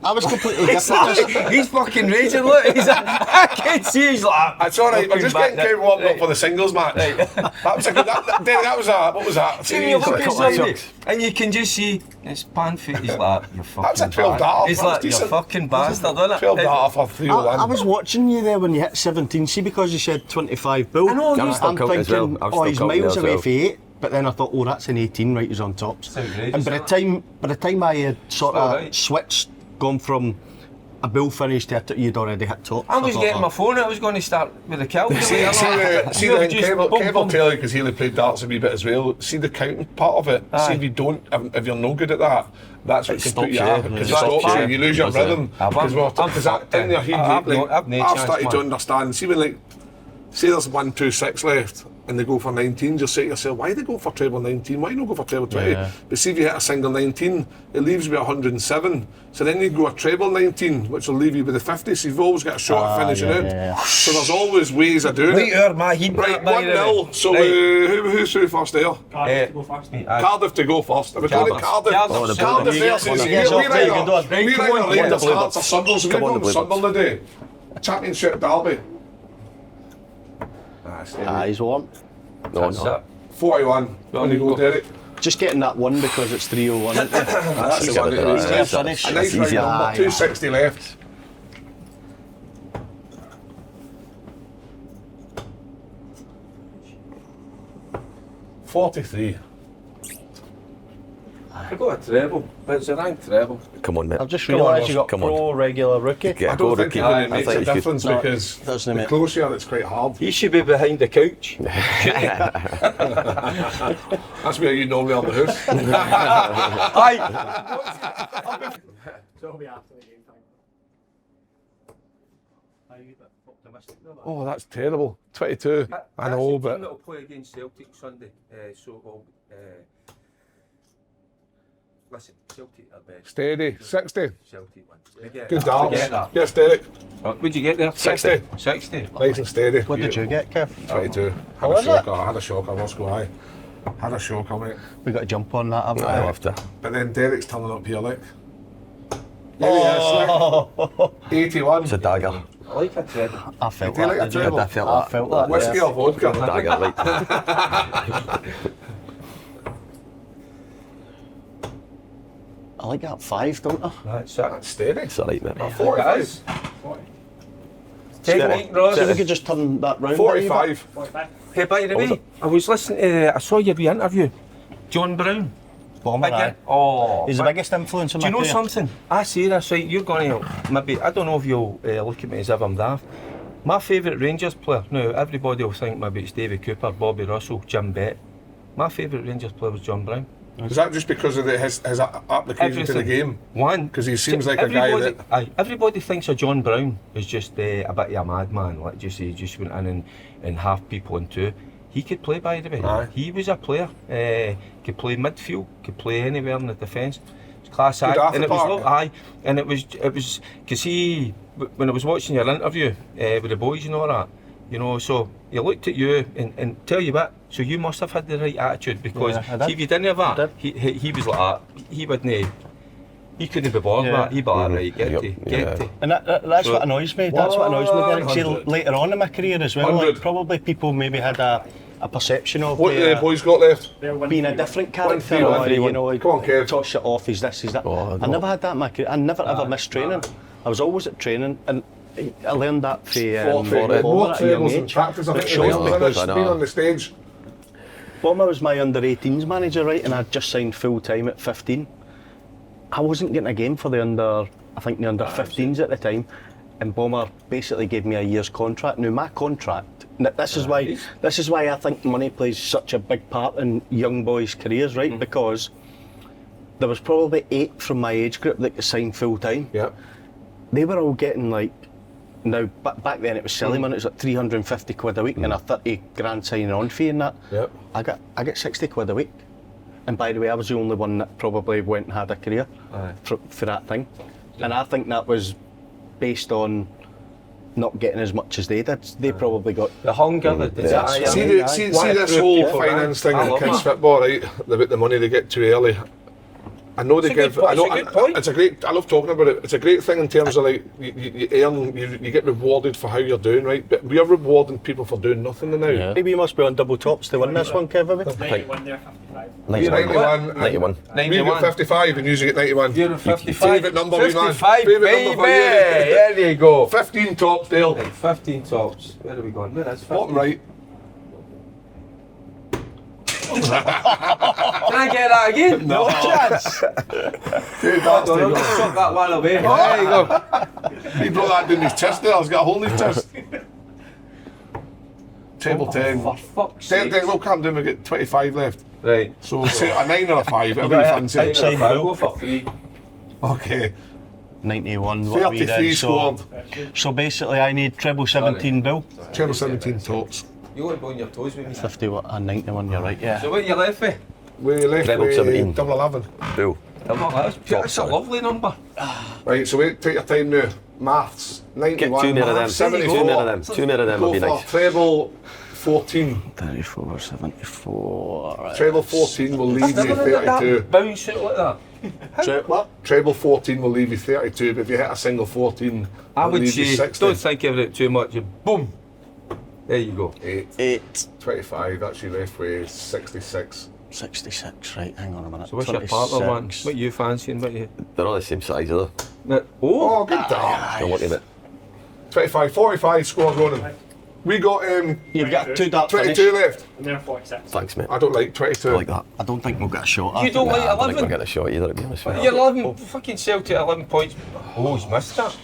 S2: have.
S3: was completely different.
S2: He's fucking raging. Look, I can see he's like.
S1: It's alright, we're just getting Kevin warmed up
S2: Right.
S1: for the singles match. That was a good. That was a. What was that?
S2: See when you look
S1: Series.
S2: inside it, and you can just see it's pan-foot. He's like, you're fucking.
S1: That was a 12 dart.
S2: He's
S1: That was
S2: like, you're
S1: decent.
S2: fucking bastard, wasn't it?
S1: 12 dart for 3-1.
S3: I was watching you there when you hit 17. See, because you said 25 bull.
S2: I know,
S3: I'm
S2: you're
S4: still counting as well.
S3: thinking,
S4: I'm
S3: oh,
S4: still
S3: he's
S4: counting
S3: miles
S4: as
S3: away
S4: well.
S3: for 8. But then I thought, oh, that's an 18, right? He's on tops.
S2: It's outrageous,
S3: And by the time I had sort
S2: It's
S3: of
S2: alright.
S3: switched, gone from a bull finish to you'd already hit tops.
S2: I was
S3: thought,
S2: getting
S3: oh.
S2: my phone out. I was going to start with the Calvary.
S1: See the Kev will tell you because he'll play darts a wee bit as well. See the counting part of it.
S2: Aye.
S1: See if you don't, if you're no good at that, that's what
S4: It
S1: can
S4: stops
S1: put you
S4: you,
S1: out
S4: yeah.
S1: because
S4: It
S1: it stops
S4: stops
S1: you.
S4: you.
S1: You lose your
S4: Does it?
S1: rhythm
S2: I've
S1: because that in your head,
S2: I've no
S1: I've
S2: chance,
S1: started
S2: man.
S1: to understand. See when like, say there's 1, 2, 6 left. And they go for 19, just say to yourself, why they go for treble 19? Why not go for treble 20?
S3: Yeah.
S1: But see if you hit a single 19, it leaves you with 107. So then you go a treble 19, which will leave you with the 50. So you've always got a shot at finishing out.
S3: yeah.
S1: So there's always ways of doing
S2: Right
S1: it.
S2: here, my heat
S1: Right, 1-0. So who's through first there?
S5: Cardiff to go first.
S1: Cardiff to go first. If we're going to Cardiff,
S2: Cardiff.
S1: Cardiff versus we either Hearts or Sunderland. So we're
S4: Come on,
S1: going
S4: the
S1: to Sunderland today. A championship derby.
S3: He's warm.
S4: No, no.
S1: 41. On you go, Derek.
S3: Just getting that one because it's 301, isn't it?
S1: That's the one.
S4: That's
S3: finish.
S1: A nice
S4: easy.
S1: round number.
S3: Aye.
S1: 260 left. $43.
S2: I got a treble, but it's a ranked treble.
S4: Come on, mate.
S3: I've just
S1: Come on,
S3: realised
S1: Ross,
S3: you got
S4: come on.
S3: pro, regular, rookie.
S4: Yeah,
S1: I
S4: go
S1: don't think
S4: rookie.
S1: it really
S4: I
S1: makes
S4: think
S1: a
S4: you should-
S1: difference
S3: No,
S1: because
S3: doesn't
S1: the
S3: it?
S1: closer it's quite hard.
S2: He should be behind the couch.
S1: That's where you normally are the house.
S2: Aye.
S5: So it'll be after the game time.
S1: Oh, that's terrible. 22. I know,
S2: Team
S1: but
S2: that'll play against Celtic Sunday. So we'll, listen, Celtic are best.
S1: steady. 60.
S2: Celtic win.
S1: Good darts.
S2: Get that.
S1: Yes, Derek.
S2: What'd you get there?
S1: 60.
S2: 60.
S1: Nice and steady.
S3: What did you get, Kev?
S1: 22.
S3: Oh, was it?
S1: I had a shocker. Must go high. Had a shocker, mate.
S3: We got to jump on that, haven't we?
S4: I love to.
S1: But then Derek's turning up here, like. There he is, 81.
S4: It's a dagger.
S2: I like a treble.
S3: I felt
S1: Do you like
S3: that.
S1: a
S3: did you?
S1: treble?
S4: I felt
S3: I
S4: that.
S3: felt that.
S1: Whiskey
S3: yeah.
S1: or vodka?
S4: Dagger, right.
S3: I like that 5, don't I?
S2: That's
S1: That's steady.
S4: It's alright, mate.
S1: 45.
S2: Technique, Ross.
S3: So we could just turn that round.
S1: 45.
S5: 45.
S2: Hey, by the way, I was listening to, I saw your wee interview. John Brown.
S3: Bomber,
S2: Again.
S3: aye.
S2: Oh.
S3: He's the
S2: but-
S3: biggest influence on
S2: Do you
S3: my
S2: know
S3: career.
S2: something? I say this, right, you're going to, maybe, I don't know if you'll look at me as if I'm daft. My favourite Rangers player, now everybody will think maybe it's David Cooper, Bobby Russell, Jim Bett. My favourite Rangers player was John Brown.
S1: Is that just because of his application to the game?
S2: One.
S1: Because he seems like a guy
S2: everybody-
S1: that.
S2: Aye, everybody thinks of John Brown as just a bit of a madman, like he just went in and half people in two. He could play, by the way.
S1: Aye.
S2: He was a player. Could play midfield, could play anywhere in the defence. It's class
S1: Good
S2: act.
S1: off
S2: And
S1: the
S2: it was
S1: park.
S2: aye, and it was because he when I was watching your interview with the boys and all that, you know, so he looked at you and tell you what, so you must have had the right attitude because
S3: Yeah, I did.
S2: see, if you didn't have
S3: I
S2: that, he was like that. He wouldn't. He couldn't be bothered with
S3: Yeah.
S2: that. He'd be like, right, get
S4: Yep,
S2: to,
S4: yeah.
S2: get to.
S3: And that's
S2: So-
S3: what annoys me. That's what annoys me. Derek. See,
S1: 100.
S3: later on in my career as well,
S1: 100.
S3: like, probably people maybe had a perception of
S1: What the boys got left?
S5: They're
S3: being a
S5: 1-3.
S3: different
S1: 1-3,
S3: character, or,
S1: 1-3,
S3: you know, like,
S1: Come on, Kev.
S3: toss it off, he's this, he's that.
S4: Oh,
S3: I
S4: no.
S3: never had that in my career. I never ever missed training. I was always at training, and I learned that from
S1: More
S3: at a young
S1: tables and
S3: age.
S1: practice. I
S3: It
S1: think
S3: shows
S1: they
S3: because
S4: I know.
S1: being on the stage.
S3: Bomber was my under-18s manager, right, and I'd just signed full-time at 15. I wasn't getting a game for the under-15s at the time, and Bomber basically gave me a year's contract. Now my contract, this is why I think money plays such a big part in young boys' careers, right? Because there was probably 8 from my age group that got signed full time.
S1: Yeah.
S3: They were all getting like, now back then it was silly money, it was like 350 quid a week and a 30 grand signing on fee and that.
S1: Yep.
S3: I got 60 quid a week. And by the way, I was the only one that probably went and had a career for that thing. And I think that was based on not getting as much as they did. They probably got
S2: The hunger, the desire.
S1: See this whole finance thing in kids football, right? About the money they get too early. I know they give. I know.
S2: It's a good point.
S1: It's a great. I love talking about it. It's a great thing in terms of like you earn, you get rewarded for how you're doing, right? But we are rewarding people for doing nothing now.
S3: Yeah. Maybe you must be on double tops to win this one, Kevin.
S5: 91 there, 55.
S4: 91.
S1: 91.
S4: 91.
S1: We get 55 and you get 91.
S2: You're a 55.
S1: Favourite number, wee man.
S2: 55,
S1: Favourite
S2: baby.
S1: number for you.
S2: There you go.
S1: 15 tops, Dale.
S2: Right, 15 tops. Where are we going? Where is 15?
S1: Bottom right.
S2: Can I get that again?
S1: No
S3: chance.
S1: Dude, that's
S2: I'll just chuck that one away. There you go.
S1: He brought that down his chest there. He's got a hole in his chest. Table 10.
S2: For fuck's sake.
S1: We'll calm down. We've got 25 left.
S2: Right.
S1: So say a 9 or a 5. Whatever you fancy.
S3: outside
S2: I'll
S3: rule.
S2: go for 3.
S1: Okay.
S3: 91, what are we
S1: 33
S3: then?
S1: scored.
S3: So basically I need treble 17 bill.
S1: Treble 17 tops.
S2: You want to go on your toes with me.
S3: 50 and 91, you're right, yeah.
S2: So what are you left with?
S1: We left
S4: Treble
S1: with
S4: 17.
S1: double 11.
S4: Bill.
S2: That's a lovely number.
S1: Right, so wait, take your time now. Maths.
S4: Get
S1: 91.
S4: 2 more of them.
S1: 74.
S4: 2 more of them. 2 more of them
S1: Go
S4: would be
S1: for
S4: nice.
S1: treble 14.
S3: 34, 74, right.
S1: Treble 14 will leave you 32.
S2: Bounce it like that.
S3: What?
S1: Treble 14 will leave you 32, but if you hit a single 14,
S2: I
S1: it'll
S2: would
S1: leave you
S2: say,
S1: 60.
S2: don't think of it too much. Boom. There you go.
S3: 8.
S1: 25, that's you left with 66.
S3: 66, right, hang on a minute.
S2: So what's your partner one?
S3: 26.
S2: What you fancying? What you?
S4: They're all the same size, are they?
S2: No.
S1: Oh, good dart.
S4: Don't look at it.
S1: 25, 45 scores running. We got
S3: You've got 2 darts
S1: 22 left.
S5: And they're 46.
S4: Thanks, mate.
S1: I don't like 22.
S4: I like that.
S3: I don't think we'll get a shot at
S2: You
S3: it.
S2: don't like
S4: I don't think
S2: 11?
S4: we'll get a shot either, to be honest with you.
S2: You're 11. Fucking Celtic 11 points. Oh, he's missed that.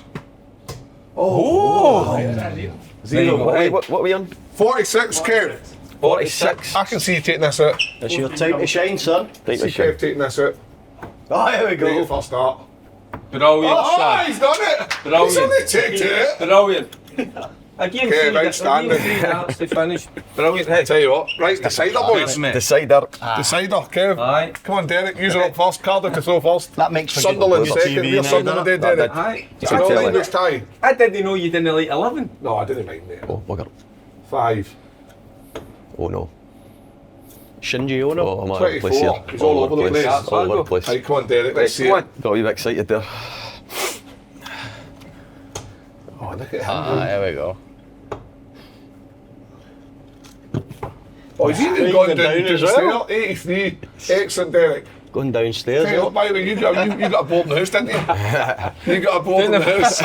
S2: Oh.
S1: Zero.
S2: Hey,
S4: What are we on?
S1: 46, Kev.
S2: 46.
S1: I can see you taking this out.
S3: It's your time to shine, son.
S4: Take
S1: See
S4: the shot.
S1: Kev taking this out.
S3: Oh, here we
S1: Great
S3: go.
S1: first start.
S2: Brilliant,
S1: Oh,
S2: son.
S1: he's done it!
S2: Brilliant.
S1: He's only taken it.
S2: Brilliant. Again,
S1: Okay,
S2: three
S1: outstanding.
S2: darts to finish. Brilliant. Hey.
S1: Tell you what, right, decider, boys.
S4: Decider.
S1: Decider, Kev.
S2: Aye.
S1: Come on, Derek, use it up first. Cardiff to throw first.
S3: That makes for
S1: Sunderland
S3: good
S1: second.
S3: TV
S1: We're
S3: now,
S1: Sunderland
S3: doesn't
S1: dead,
S3: it?
S1: Derek.
S2: Aye.
S1: I don't
S4: tell
S1: mind
S4: it.
S1: this tie.
S2: I didn't know you didn't like 11.
S1: No, I didn't mind it.
S4: Oh, bugger.
S1: 5.
S4: Oh no.
S3: Shinji Ono.
S4: Oh, I'm all over the place
S1: 24.
S4: here.
S1: He's all over the place.
S4: All over the place.
S1: Right, come on, Derek, let's see
S2: Come
S1: it.
S2: on.
S4: Got a wee bit excited there.
S1: Oh, look at him.
S3: There we go.
S1: Oh, he's even
S3: Going
S1: gone
S3: down
S1: down
S3: as
S1: to
S3: well.
S1: well. 83. Excellent, Derek.
S3: Going downstairs.
S1: Hey, look, by the way, you got a board in the house, didn't you? You got a board in the house.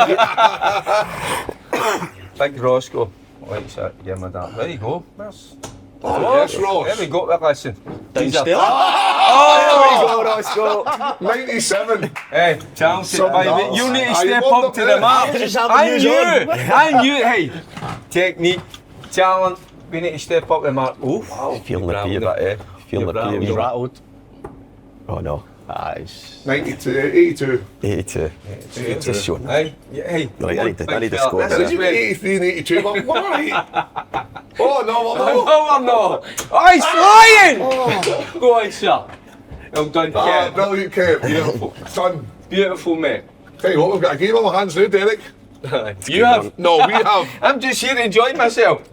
S2: Big Roscoe. Likes that. Give him that. There you go. There's.
S1: Oh, yes, Ross.
S2: There we go. Well, listen.
S3: Downstairs.
S2: Oh,
S4: Roscoe.
S1: 97.
S2: Hey, talented.
S1: Some
S2: By
S1: darts.
S2: you need to
S1: Aye, you
S2: step
S1: warmed
S2: up
S1: up
S2: to
S1: there.
S2: the mark.
S3: Just have
S2: I
S3: the
S2: knew.
S3: news on.
S2: I knew. Hey, technique, talent. We need to step up to the mark. Oh, wow.
S4: Feeling the pee a bit, eh? Feeling the pee a
S3: He's
S4: wee bit.
S3: rattled.
S4: Oh no.
S3: Nice.
S1: 92. 82.
S4: 82. It's a shot.
S2: Hey, hey.
S4: Right, I need to
S2: big
S4: score
S2: fella.
S4: this.
S2: This is
S1: Did you
S2: where-
S1: get 83 and 82? But why? Oh, no,
S2: No,
S1: no.
S2: no. Oh, he's flying! Go on, sir. Well done,
S1: Ah,
S2: Kev.
S1: brilliant, Kev. Beautiful. Son,
S2: Beautiful, mate.
S1: tell you what, we've got a game on our hands now, Derek.
S2: You have.
S1: No, we have.
S2: I'm just here to enjoy myself.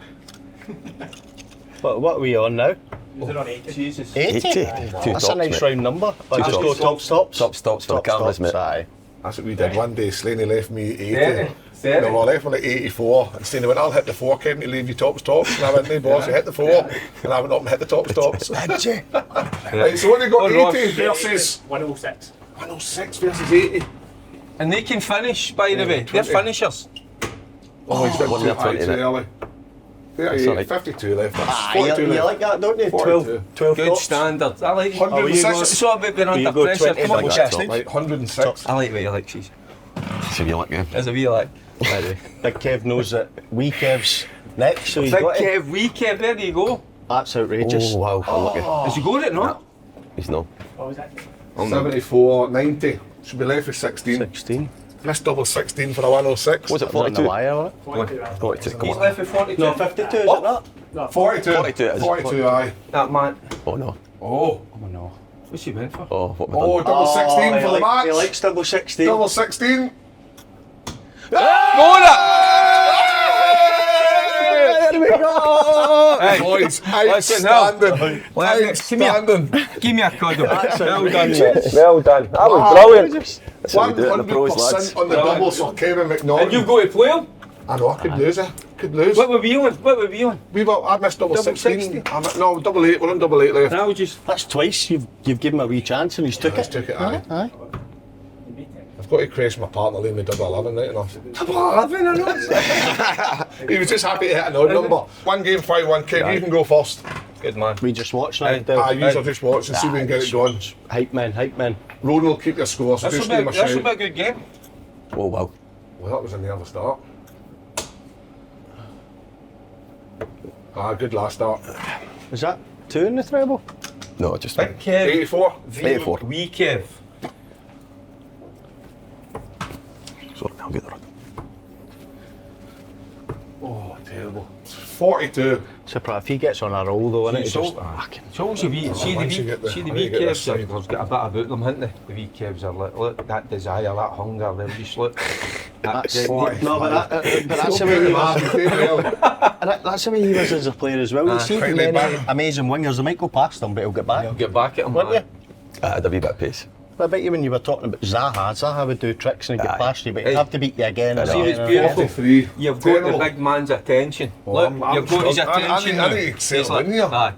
S3: What are we on now?
S5: Was it on 80?
S2: Jesus.
S3: 80?
S4: 80. Two
S3: That's a
S4: tops,
S3: nice
S4: mate.
S3: round number. I just go
S4: tops.
S3: top stops.
S4: Top stops for the cameras, mate.
S3: Aye.
S1: That's what we did one day. Slaney left me 80.
S2: 30.
S1: No, I left me like 84. And Slaney went, I'll hit the 4, Kevin, to leave you tops. And I went, no, boss, you hit the 4. And I went up and hit the tops.
S3: Did you?
S1: Right, so what have you got?
S2: Oh, Ross.
S1: 80 versus
S5: 106.
S1: 106 versus 80.
S2: And they can finish, by the way. They're
S1: 20.
S2: finishers.
S1: Oh, he's got
S4: one
S1: too
S4: there,
S1: high
S4: 20
S1: too
S4: mate.
S1: early. 38,
S4: That's all right.
S1: 52 left.
S3: Ah,
S1: 42
S3: you
S1: left.
S3: like that, don't you?
S1: 42.
S3: 12
S2: Good
S3: tops.
S2: standard. I like it.
S1: 106.
S2: So a bit been
S3: you
S2: under
S3: go
S2: pressure.
S3: 20
S2: Come on,
S3: big
S2: Kev.
S3: top.
S1: Right, 106.
S2: I like what you like, she's.
S4: So you like game.
S2: There's a wee like.
S3: Big Kev knows that wee Kev's next, so he's
S2: Big
S3: got it.
S2: Kev, wee Kev, there you go.
S3: That's outrageous.
S4: Oh wow, I'm lucky.
S2: Has he got it, no?
S4: He's no.
S5: What was that?
S1: 74, 90. Should be left with 16.
S3: 16.
S1: Missed double 16 for a 106.
S4: Was it
S3: On the
S4: 42?
S3: wire, wasn't it?
S4: 42. Come
S2: He's
S4: on.
S2: left with 42.
S3: No, 52, is it not?
S1: 42.
S4: 42 it is.
S1: 42, aye.
S2: That man.
S4: Oh no.
S1: Oh.
S3: Oh no.
S2: What's he went for?
S4: Oh, what we
S1: Oh,
S4: done?
S1: double 16
S3: he
S1: for the
S3: like-
S1: match.
S3: He likes double 16.
S1: Double 16.
S4: There we go!
S2: Hey,
S1: Boys,
S2: listen now.
S1: outstanding. Outstanding.
S2: Give me a cuddle. Well done, mate.
S4: Well done. That was brilliant. That's how we do it in the pros,
S1: 100%
S4: lads.
S1: on the doubles for Kevin
S2: And
S1: McNaughton.
S2: you've got to play him?
S1: I know, I could lose it. Could lose.
S2: What were we on? What were we on?
S1: I missed double
S2: Double
S1: 16.
S2: 16.
S1: No, double 8. We're on double 8 left.
S2: Now just.
S3: That's twice you've given him a wee chance and he's took
S1: He's
S3: it.
S1: took it, aye.
S3: Aye.
S1: I've got to crash my partner leaving me double 11, right enough.
S2: Double 11, I know.
S1: He was just happy to hit an odd number. One game, 5-1. Kev, you can go first.
S2: Good man.
S3: We just watched
S2: Aye.
S3: that.
S1: You shall just watch and see if we can get it going.
S3: Hype men, hype men.
S1: Ronan will keep your score, so
S2: That's
S1: just
S2: will
S1: give him a
S2: be a
S1: shout.
S2: good game.
S4: Oh wow.
S1: Well, that was a nervous start. Good last start.
S3: Was that 2 in the treble?
S4: No, just
S2: Big Kev.
S1: 84.
S4: 84.
S2: Wee Kev.
S4: Sorry, I'll get the run.
S1: Oh, terrible. 42.
S3: Surprise if he gets on a roll though, innit? He
S2: So-
S3: just fucking.
S2: So what's the wee? See the
S1: once you
S2: wee?
S1: get the-
S2: See the
S1: I
S2: wee
S1: need to get this
S2: Kevs?
S1: side.
S2: There's got a bit about them, haven't they? The wee Kevs are like, look, that desire, that hunger, they'll just look.
S3: That's,
S1: Boy.
S3: no, but that's the way he was. That's the way he was as a player as well. You see
S1: quite
S3: the
S1: laid
S3: many
S1: back.
S3: amazing wingers, they might go past them, but he'll get back.
S2: They'll get back at him,
S3: Won't you?
S4: I had a wee bit of pace.
S3: I bet you when you were talking about Zaha would do tricks and he'd get
S4: Aye.
S3: past you, but he'd
S2: Hey.
S3: have to beat you again. and
S2: See,
S3: again
S2: it's
S3: and
S2: beautiful.
S3: again.
S1: 43.
S2: You've got the big man's attention. Look, you've got his attention
S1: I
S2: now.
S1: need to settle
S2: He's like,
S1: in here.
S2: aye.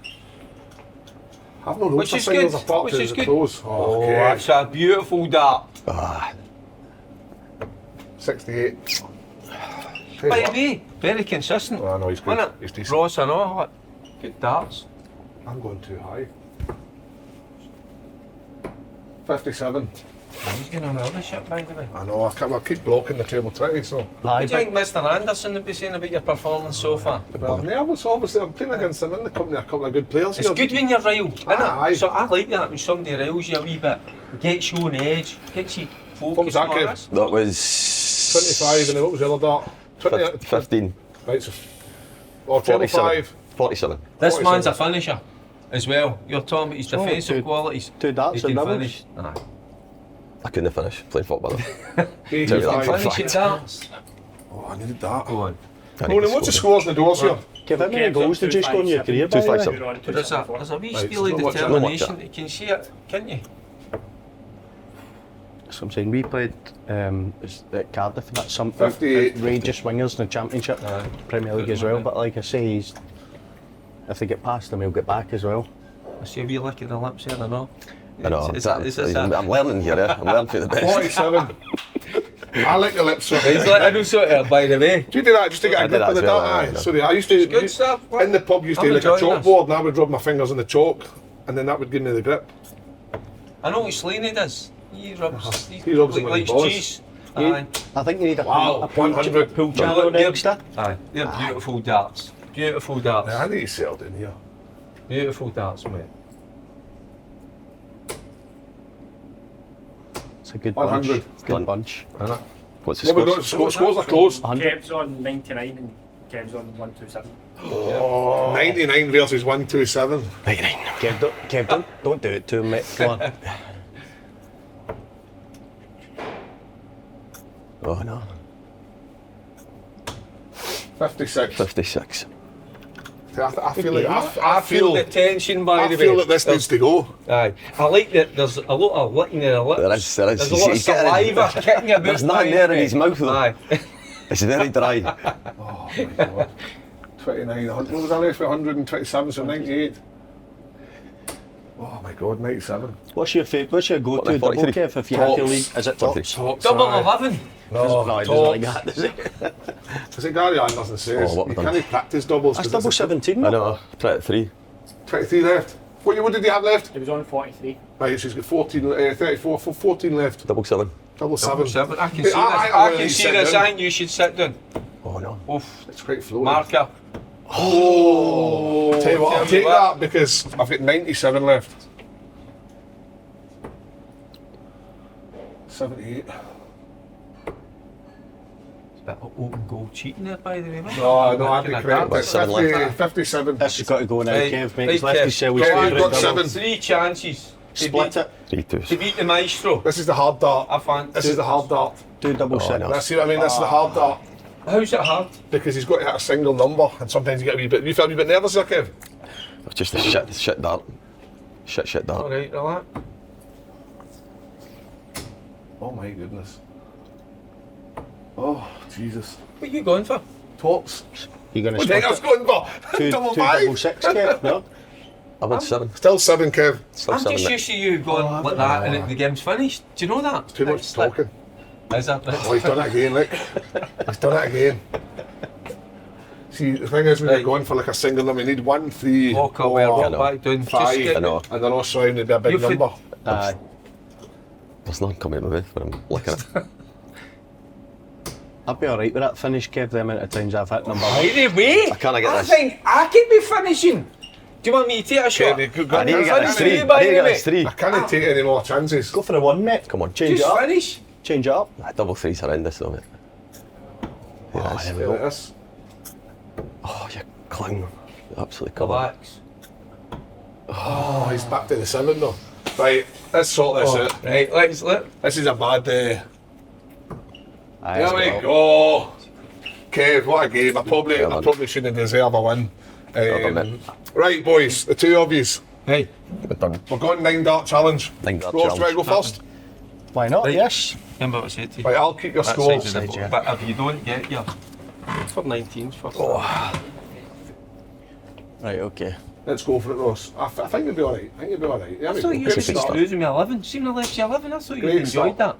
S1: I've no
S2: Which
S1: notes for
S2: is
S1: fingers
S2: good,
S1: apart
S2: which
S1: to
S2: is
S1: the
S2: good.
S1: close.
S2: Oh,
S1: Okay.
S2: that's a beautiful dart.
S4: Ah,
S1: 68.
S2: By the way, very consistent.
S1: Oh, no, he's good.
S2: Wasn't it?
S1: He's decent.
S2: Ross and all, like, good darts.
S1: I'm going too high. 57.
S2: He's going on another shit, by the way.
S1: I know, I keep blocking the table 20, so.
S3: Aye,
S2: What do you think Mr. Anderson would be saying about your performance so far?
S1: Well, I'm nervous, obviously. I'm playing against him in the company, a couple of good players
S2: It's
S1: here.
S2: good when you're riled, isn't
S1: Aye.
S2: it? So I like that when somebody riles you a wee bit, gets you on edge, gets you
S1: What was
S2: focused
S1: that,
S2: on
S1: Kev?
S2: this.
S4: that was
S1: 25, and then what was the other dart? 20,
S4: 15.
S1: Right, so. Or 25.
S4: 47.
S2: This
S1: 47.
S2: man's a finisher as well. You're talking about his
S3: Oh,
S2: defensive
S3: two-
S2: qualities.
S3: 2 darts
S2: He
S3: and
S2: can
S3: doubles.
S2: finish. Aye.
S4: I couldn't finish playing football.
S2: He
S4: Tell you
S2: can
S4: that for a
S2: finish
S4: fact.
S2: at darts.
S1: Oh, I needed that.
S2: Go on.
S4: I need
S1: Ronan,
S4: to
S1: what's the
S4: score.
S1: scores in the doors here?
S3: Kev, how many goals did you score in your career, by the way?
S4: 257.
S2: There's a wee
S1: Right,
S2: spiel of
S1: so not much,
S2: determination. You can see it, can't you?
S3: So I'm saying we played at Cardiff and that's some
S1: 58.
S3: outrageous wingers in the Championship,
S2: Aye.
S3: Premier League
S2: Good
S3: as well.
S2: man.
S3: But like I say, if they get past him, he'll get back as well.
S2: I see a wee lick of the lips here, I know.
S4: I know,
S2: Is
S4: I'm learning here, I'm learning for the best.
S1: 47. I like the lips.
S2: He's like, I do sort of, by the way.
S1: Do you do that just to get
S4: I
S1: a
S4: did
S1: grip
S4: that
S1: of the
S4: as well,
S1: dart?
S4: aye,
S1: Aye.
S4: I know.
S1: Sorry, I used to.
S2: Good stuff.
S1: In the pub, used to
S2: I'm
S1: like a
S2: enjoying this.
S1: chalkboard, and I would rub my fingers on the chalk, and then that would give me the grip.
S2: I know what Slaney does. He rubs,
S1: He rubs them
S2: likes
S1: on the balls.
S2: cheese. Aye.
S3: I think you need a
S1: Wow,
S3: a pool
S1: 100.
S3: pool
S2: Look,
S3: channel
S2: they're-
S3: next to.
S2: Aye, they're beautiful darts. Beautiful darts.
S1: I need to settle down here.
S2: Beautiful darts, mate.
S3: It's a good bunch.
S1: 100.
S3: Good bunch.
S4: What's the
S1: What we
S4: score?
S1: got? Scores are close.
S3: 100.
S5: Kev's on 99 and Kev's on 127.
S1: Oh, 99 versus 127.
S3: Kev, don't do it to him, mate. Come on.
S4: Oh no,
S1: 56.
S4: 56.
S1: I feel like
S2: I feel the tension, by
S1: I
S2: the way.
S1: feel that this needs to go.
S2: Aye. I like that there's a lot of licking in the lips.
S4: There is.
S2: There's a lot of
S4: He's getting it.
S2: saliva kicking about.
S4: There's nothing there in his mouth though.
S2: Aye.
S4: It's very dry.
S1: Oh my god. 29. What was I left with? 127, so 98. Oh my god, 97.
S3: What's your go-to
S4: What,
S3: double,
S4: 43?
S3: Kev, if you had to
S1: Tops.
S3: lead? Is it tops?
S1: Tops,
S2: Double
S1: aye.
S2: 11.
S1: No,
S3: No, he doesn't like
S1: tops.
S3: that, does he?
S1: As it Gary Anderson says,
S4: Oh, what
S1: you
S4: we done?
S1: can't practice doubles.
S3: That's
S1: 'cause
S3: double
S1: it's a-
S3: 17.
S4: I know. 23.
S1: 23 left. What did you have left?
S5: He was on 43.
S1: Right, she's got 14, 34, 14 left.
S4: Double 7.
S1: Double
S2: Double
S1: 7.
S2: 7. I can
S1: Hey,
S2: see this.
S1: I
S2: I
S1: really
S2: can see
S1: sit
S2: this.
S1: down.
S2: I think you should sit down.
S4: Oh no.
S2: Oof.
S1: It's quite floaty.
S2: Marker.
S1: Oh! Tell you what, I'll
S2: Tell me
S1: take
S2: what.
S1: that because I've got 97 left. 78.
S2: It's a bit of open goal cheating there, by the way. mate.
S1: No, I'd be
S2: Looking at
S1: correct.
S2: that.
S1: It's
S4: Seven left.
S1: 57.
S3: This has got to go now,
S2: Right,
S3: Kev, mate.
S2: right,
S3: He's left
S2: Kev.
S3: his cell. He's
S1: Kev,
S3: got
S1: you've got
S3: it.
S1: 7.
S2: 3 chances.
S3: Split it.
S4: 3-2.
S2: To beat the maestro.
S1: This is the hard dart.
S2: I fancy.
S1: This is the hard dart.
S3: 2 double
S4: Oh,
S3: six.
S4: no.
S1: That's, see what I mean? This is the hard dart.
S2: How's it hard?
S1: Because he's got to hit a single number, and sometimes you get a wee bit. You feel a wee bit nervous there, Kev?
S4: It's just a shit dart. Shit dart.
S2: Alright, relax.
S1: Oh my goodness. Oh, Jesus.
S2: What are you going for?
S1: Tops.
S3: You're going to
S1: What do you
S3: split
S1: think I was
S3: it.
S1: going for?
S3: 2
S1: Double
S3: double
S1: five?
S3: six, Kev. No.
S4: I'm on 7.
S1: Still 7, Kev.
S4: Still
S2: I'm
S4: 7.
S2: just used to you going like that and the game's finished. Do you know that?
S1: Too much
S2: It's like-
S1: talking.
S2: Is that right?
S1: Oh, he's done it again, look. He's done it again. See, the thing is, when
S2: Right.
S1: you're going for like a single number, you need 1, 3,
S2: Walk up,
S1: 4,
S2: walk
S4: know.
S2: back down.
S1: 5,
S2: Just get
S4: I know.
S1: and then also round would be a big
S2: You could-
S1: number.
S3: Aye.
S4: There's nothing coming in my way when I'm looking at it.
S3: I'd be alright with that finish, Kev, the amount of times I've hit number 1.
S2: Anyway,
S4: I can't get
S2: I
S4: this.
S2: think I could be finishing. Do you want me to take a shot?
S1: Kev, you
S4: I need to get
S2: Finish
S4: this 3.
S2: you,
S4: I
S2: by
S4: need to
S2: the
S4: get
S2: way.
S4: this 3.
S1: I can't take any more chances.
S3: Go for a 1, mate.
S4: Come on.
S3: Change
S2: Just
S3: it up.
S2: finish.
S3: Change it up.
S4: Double 3's horrendous though, mate.
S3: Oh, there we
S1: Look at
S3: go.
S1: this.
S4: Oh, you clown. Absolutely come on.
S2: Relax.
S1: Oh, he's back to the 7 though. Right, let's sort this out.
S2: Right, let's let.
S1: This is a bad day.
S3: Aye,
S1: There
S3: it's
S1: we
S3: got-
S1: go. Kev, what a game. I
S4: Well done.
S1: probably shouldn't deserve a win.
S4: done, mate.
S1: Right, boys, the two of yous.
S2: Hey,
S4: We're done.
S1: We're going 9 dart challenge.
S4: 9 dart
S1: Ross, do you want to
S4: challenge.
S1: go first?
S3: Why not?
S2: Right.
S3: Yes.
S2: remember what I said to you.
S1: Right, I'll keep your
S2: That
S1: score.
S2: side of the
S3: yeah.
S2: boat. But if you don't get your for 19s first.
S3: Right, okay.
S1: Let's go for it, Ross. I think you'll be alright. I think you'll be alright. Yeah,
S2: I thought you
S1: good
S2: said
S1: start.
S2: losing me 11. Seeing I left you 11, I thought you
S1: Great
S2: enjoyed
S1: start.
S2: that.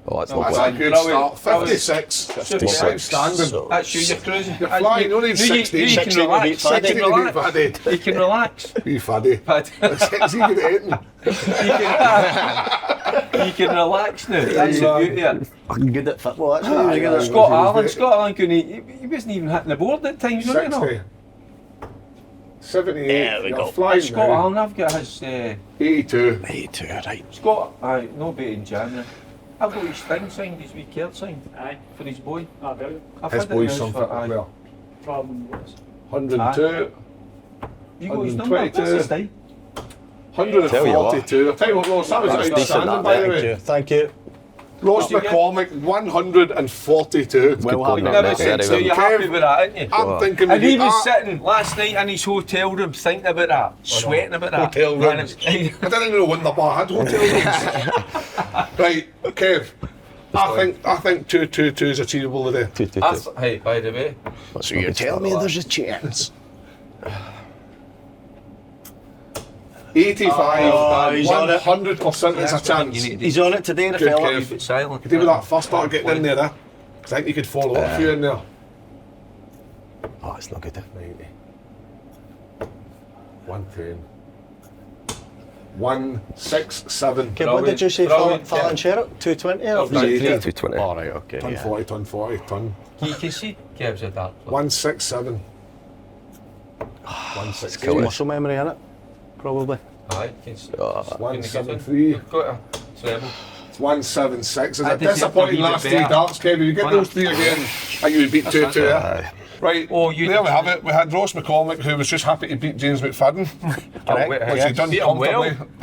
S4: Oh, that's
S2: No,
S4: not
S1: That's
S4: bad.
S1: a good
S2: Brilliant.
S1: start. 56.
S2: That's
S1: Outstanding.
S4: So-
S2: That's you, you're cruising.
S1: You're flying, you only need 16.
S2: You can
S3: 16
S2: relax.
S3: would be
S2: You
S3: fine.
S2: can
S1: 16 would be
S2: relax.
S1: faddy.
S2: You can relax.
S1: Be faddy.
S2: But
S1: Is he good at eating?
S2: you can relax now. That's the beauty of it.
S3: Fucking good at football, actually.
S1: Yeah.
S2: Scott Allen couldn't. He wasn't even hitting the board at times, was he? No?
S1: 60. 78.
S3: There we
S1: You're
S3: go.
S1: flying
S2: Scott
S1: now.
S2: Allen, I've got his
S1: 82.
S3: 82, right.
S2: Scott. Aye, no bait in January. I've got his thing signed, his wee card signed
S5: Aye.
S2: for his boy.
S5: Ah, brilliant.
S2: I've
S1: His
S2: had it
S1: boy's
S2: now
S1: something
S2: for- aye.
S1: as well.
S5: From what's
S1: 102.
S2: You got his number. What's
S1: 122.
S2: his time?
S1: 142. I'll tell you what, Ross, that was
S4: That's decent,
S1: outstanding,
S4: that,
S1: by the
S4: thank
S1: way.
S3: Thank you.
S1: Ross
S2: Did you get-
S1: McCormack, 142.
S3: Well,
S4: going,
S3: I'm
S4: that,
S2: Never
S4: mate.
S2: said
S4: Very
S2: so.
S4: well.
S2: You're happy with that, aren't you?
S1: I'm thinking
S2: And
S1: we
S2: he
S1: did
S2: was
S1: that.
S2: sitting last night in his hotel room thinking about that, sweating about that.
S1: Hotel
S2: And
S1: rooms.
S2: it
S1: I didn't even know Wonderbar had hotel rooms. Right, Kev. I think 2-2-2 is achievable today.
S4: 2-2-2.
S2: was- Hey, by the way,
S3: So you're telling me there's a chance?
S1: 85.
S3: Oh, he's on it.
S1: 100% there's a
S2: That's what you
S1: chance.
S2: need to do.
S3: He's on it today, the
S1: Good
S3: fella.
S1: Kev.
S2: Keep it silent.
S1: Could do with that first start getting in there, eh? 'Cause I think you could follow up a few in there.
S4: Oh, it's not good.
S1: 90. 110. 167.
S3: Okay, what did you say,
S2: Brilliant,
S3: Fallon
S2: Kev.
S3: Sherritt? 220 or
S2: Oh, right.
S4: 220.
S3: All right, okay.
S1: Ton
S3: Yeah.
S1: 40, ton 40, ton.
S2: You can see Kev's a dart player.
S1: 167.
S3: It's
S1: 168.
S3: got muscle memory in it, probably.
S2: Aye, you can see.
S4: Oh,
S1: 173.
S2: You've got a treble.
S1: 176. It's
S2: I
S1: a
S2: did have to
S1: disappointing
S2: leave it
S1: last three
S2: there.
S1: darts, Kevin. You get
S2: Why
S1: those
S2: not?
S1: three again, and you would beat 2-2. Eh?
S4: Aye.
S1: Right,
S2: Oh, you
S1: there
S2: did-
S1: we have it. We had Ross McCormack, who was just happy to beat James McFadden, which he done
S2: Beat him well.
S1: comfortably.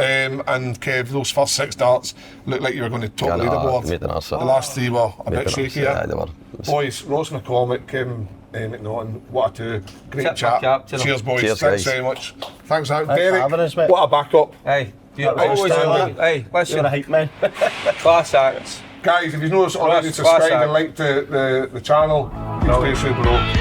S1: And Kev, those first 6 darts looked like you were going to top
S4: Yeah, no,
S1: leaderboard.
S4: made an arse of
S1: The
S4: it.
S1: last 3 were a
S4: Made
S1: bit
S4: an
S1: shaky.
S4: arse,
S1: Eh?
S4: yeah, they were.
S1: Boys, Ross McCormack, Kevin McNaughton, what a 2. Great
S2: Tip my
S1: chat.
S2: cap to them.
S1: Cheers, boys.
S4: Cheers,
S1: Thanks
S4: guys.
S1: very much. Thanks out.
S3: Thanks for
S1: Derek,
S3: having us, mate.
S1: what a backup.
S2: Hey,
S3: That was
S2: always
S3: outstanding.
S2: hey,
S3: You're a
S2: listen,
S3: hype man.
S2: class acts.
S1: Guys, if you've not already
S2: Class
S1: subscribed
S2: act.
S1: and liked the channel, please do so below.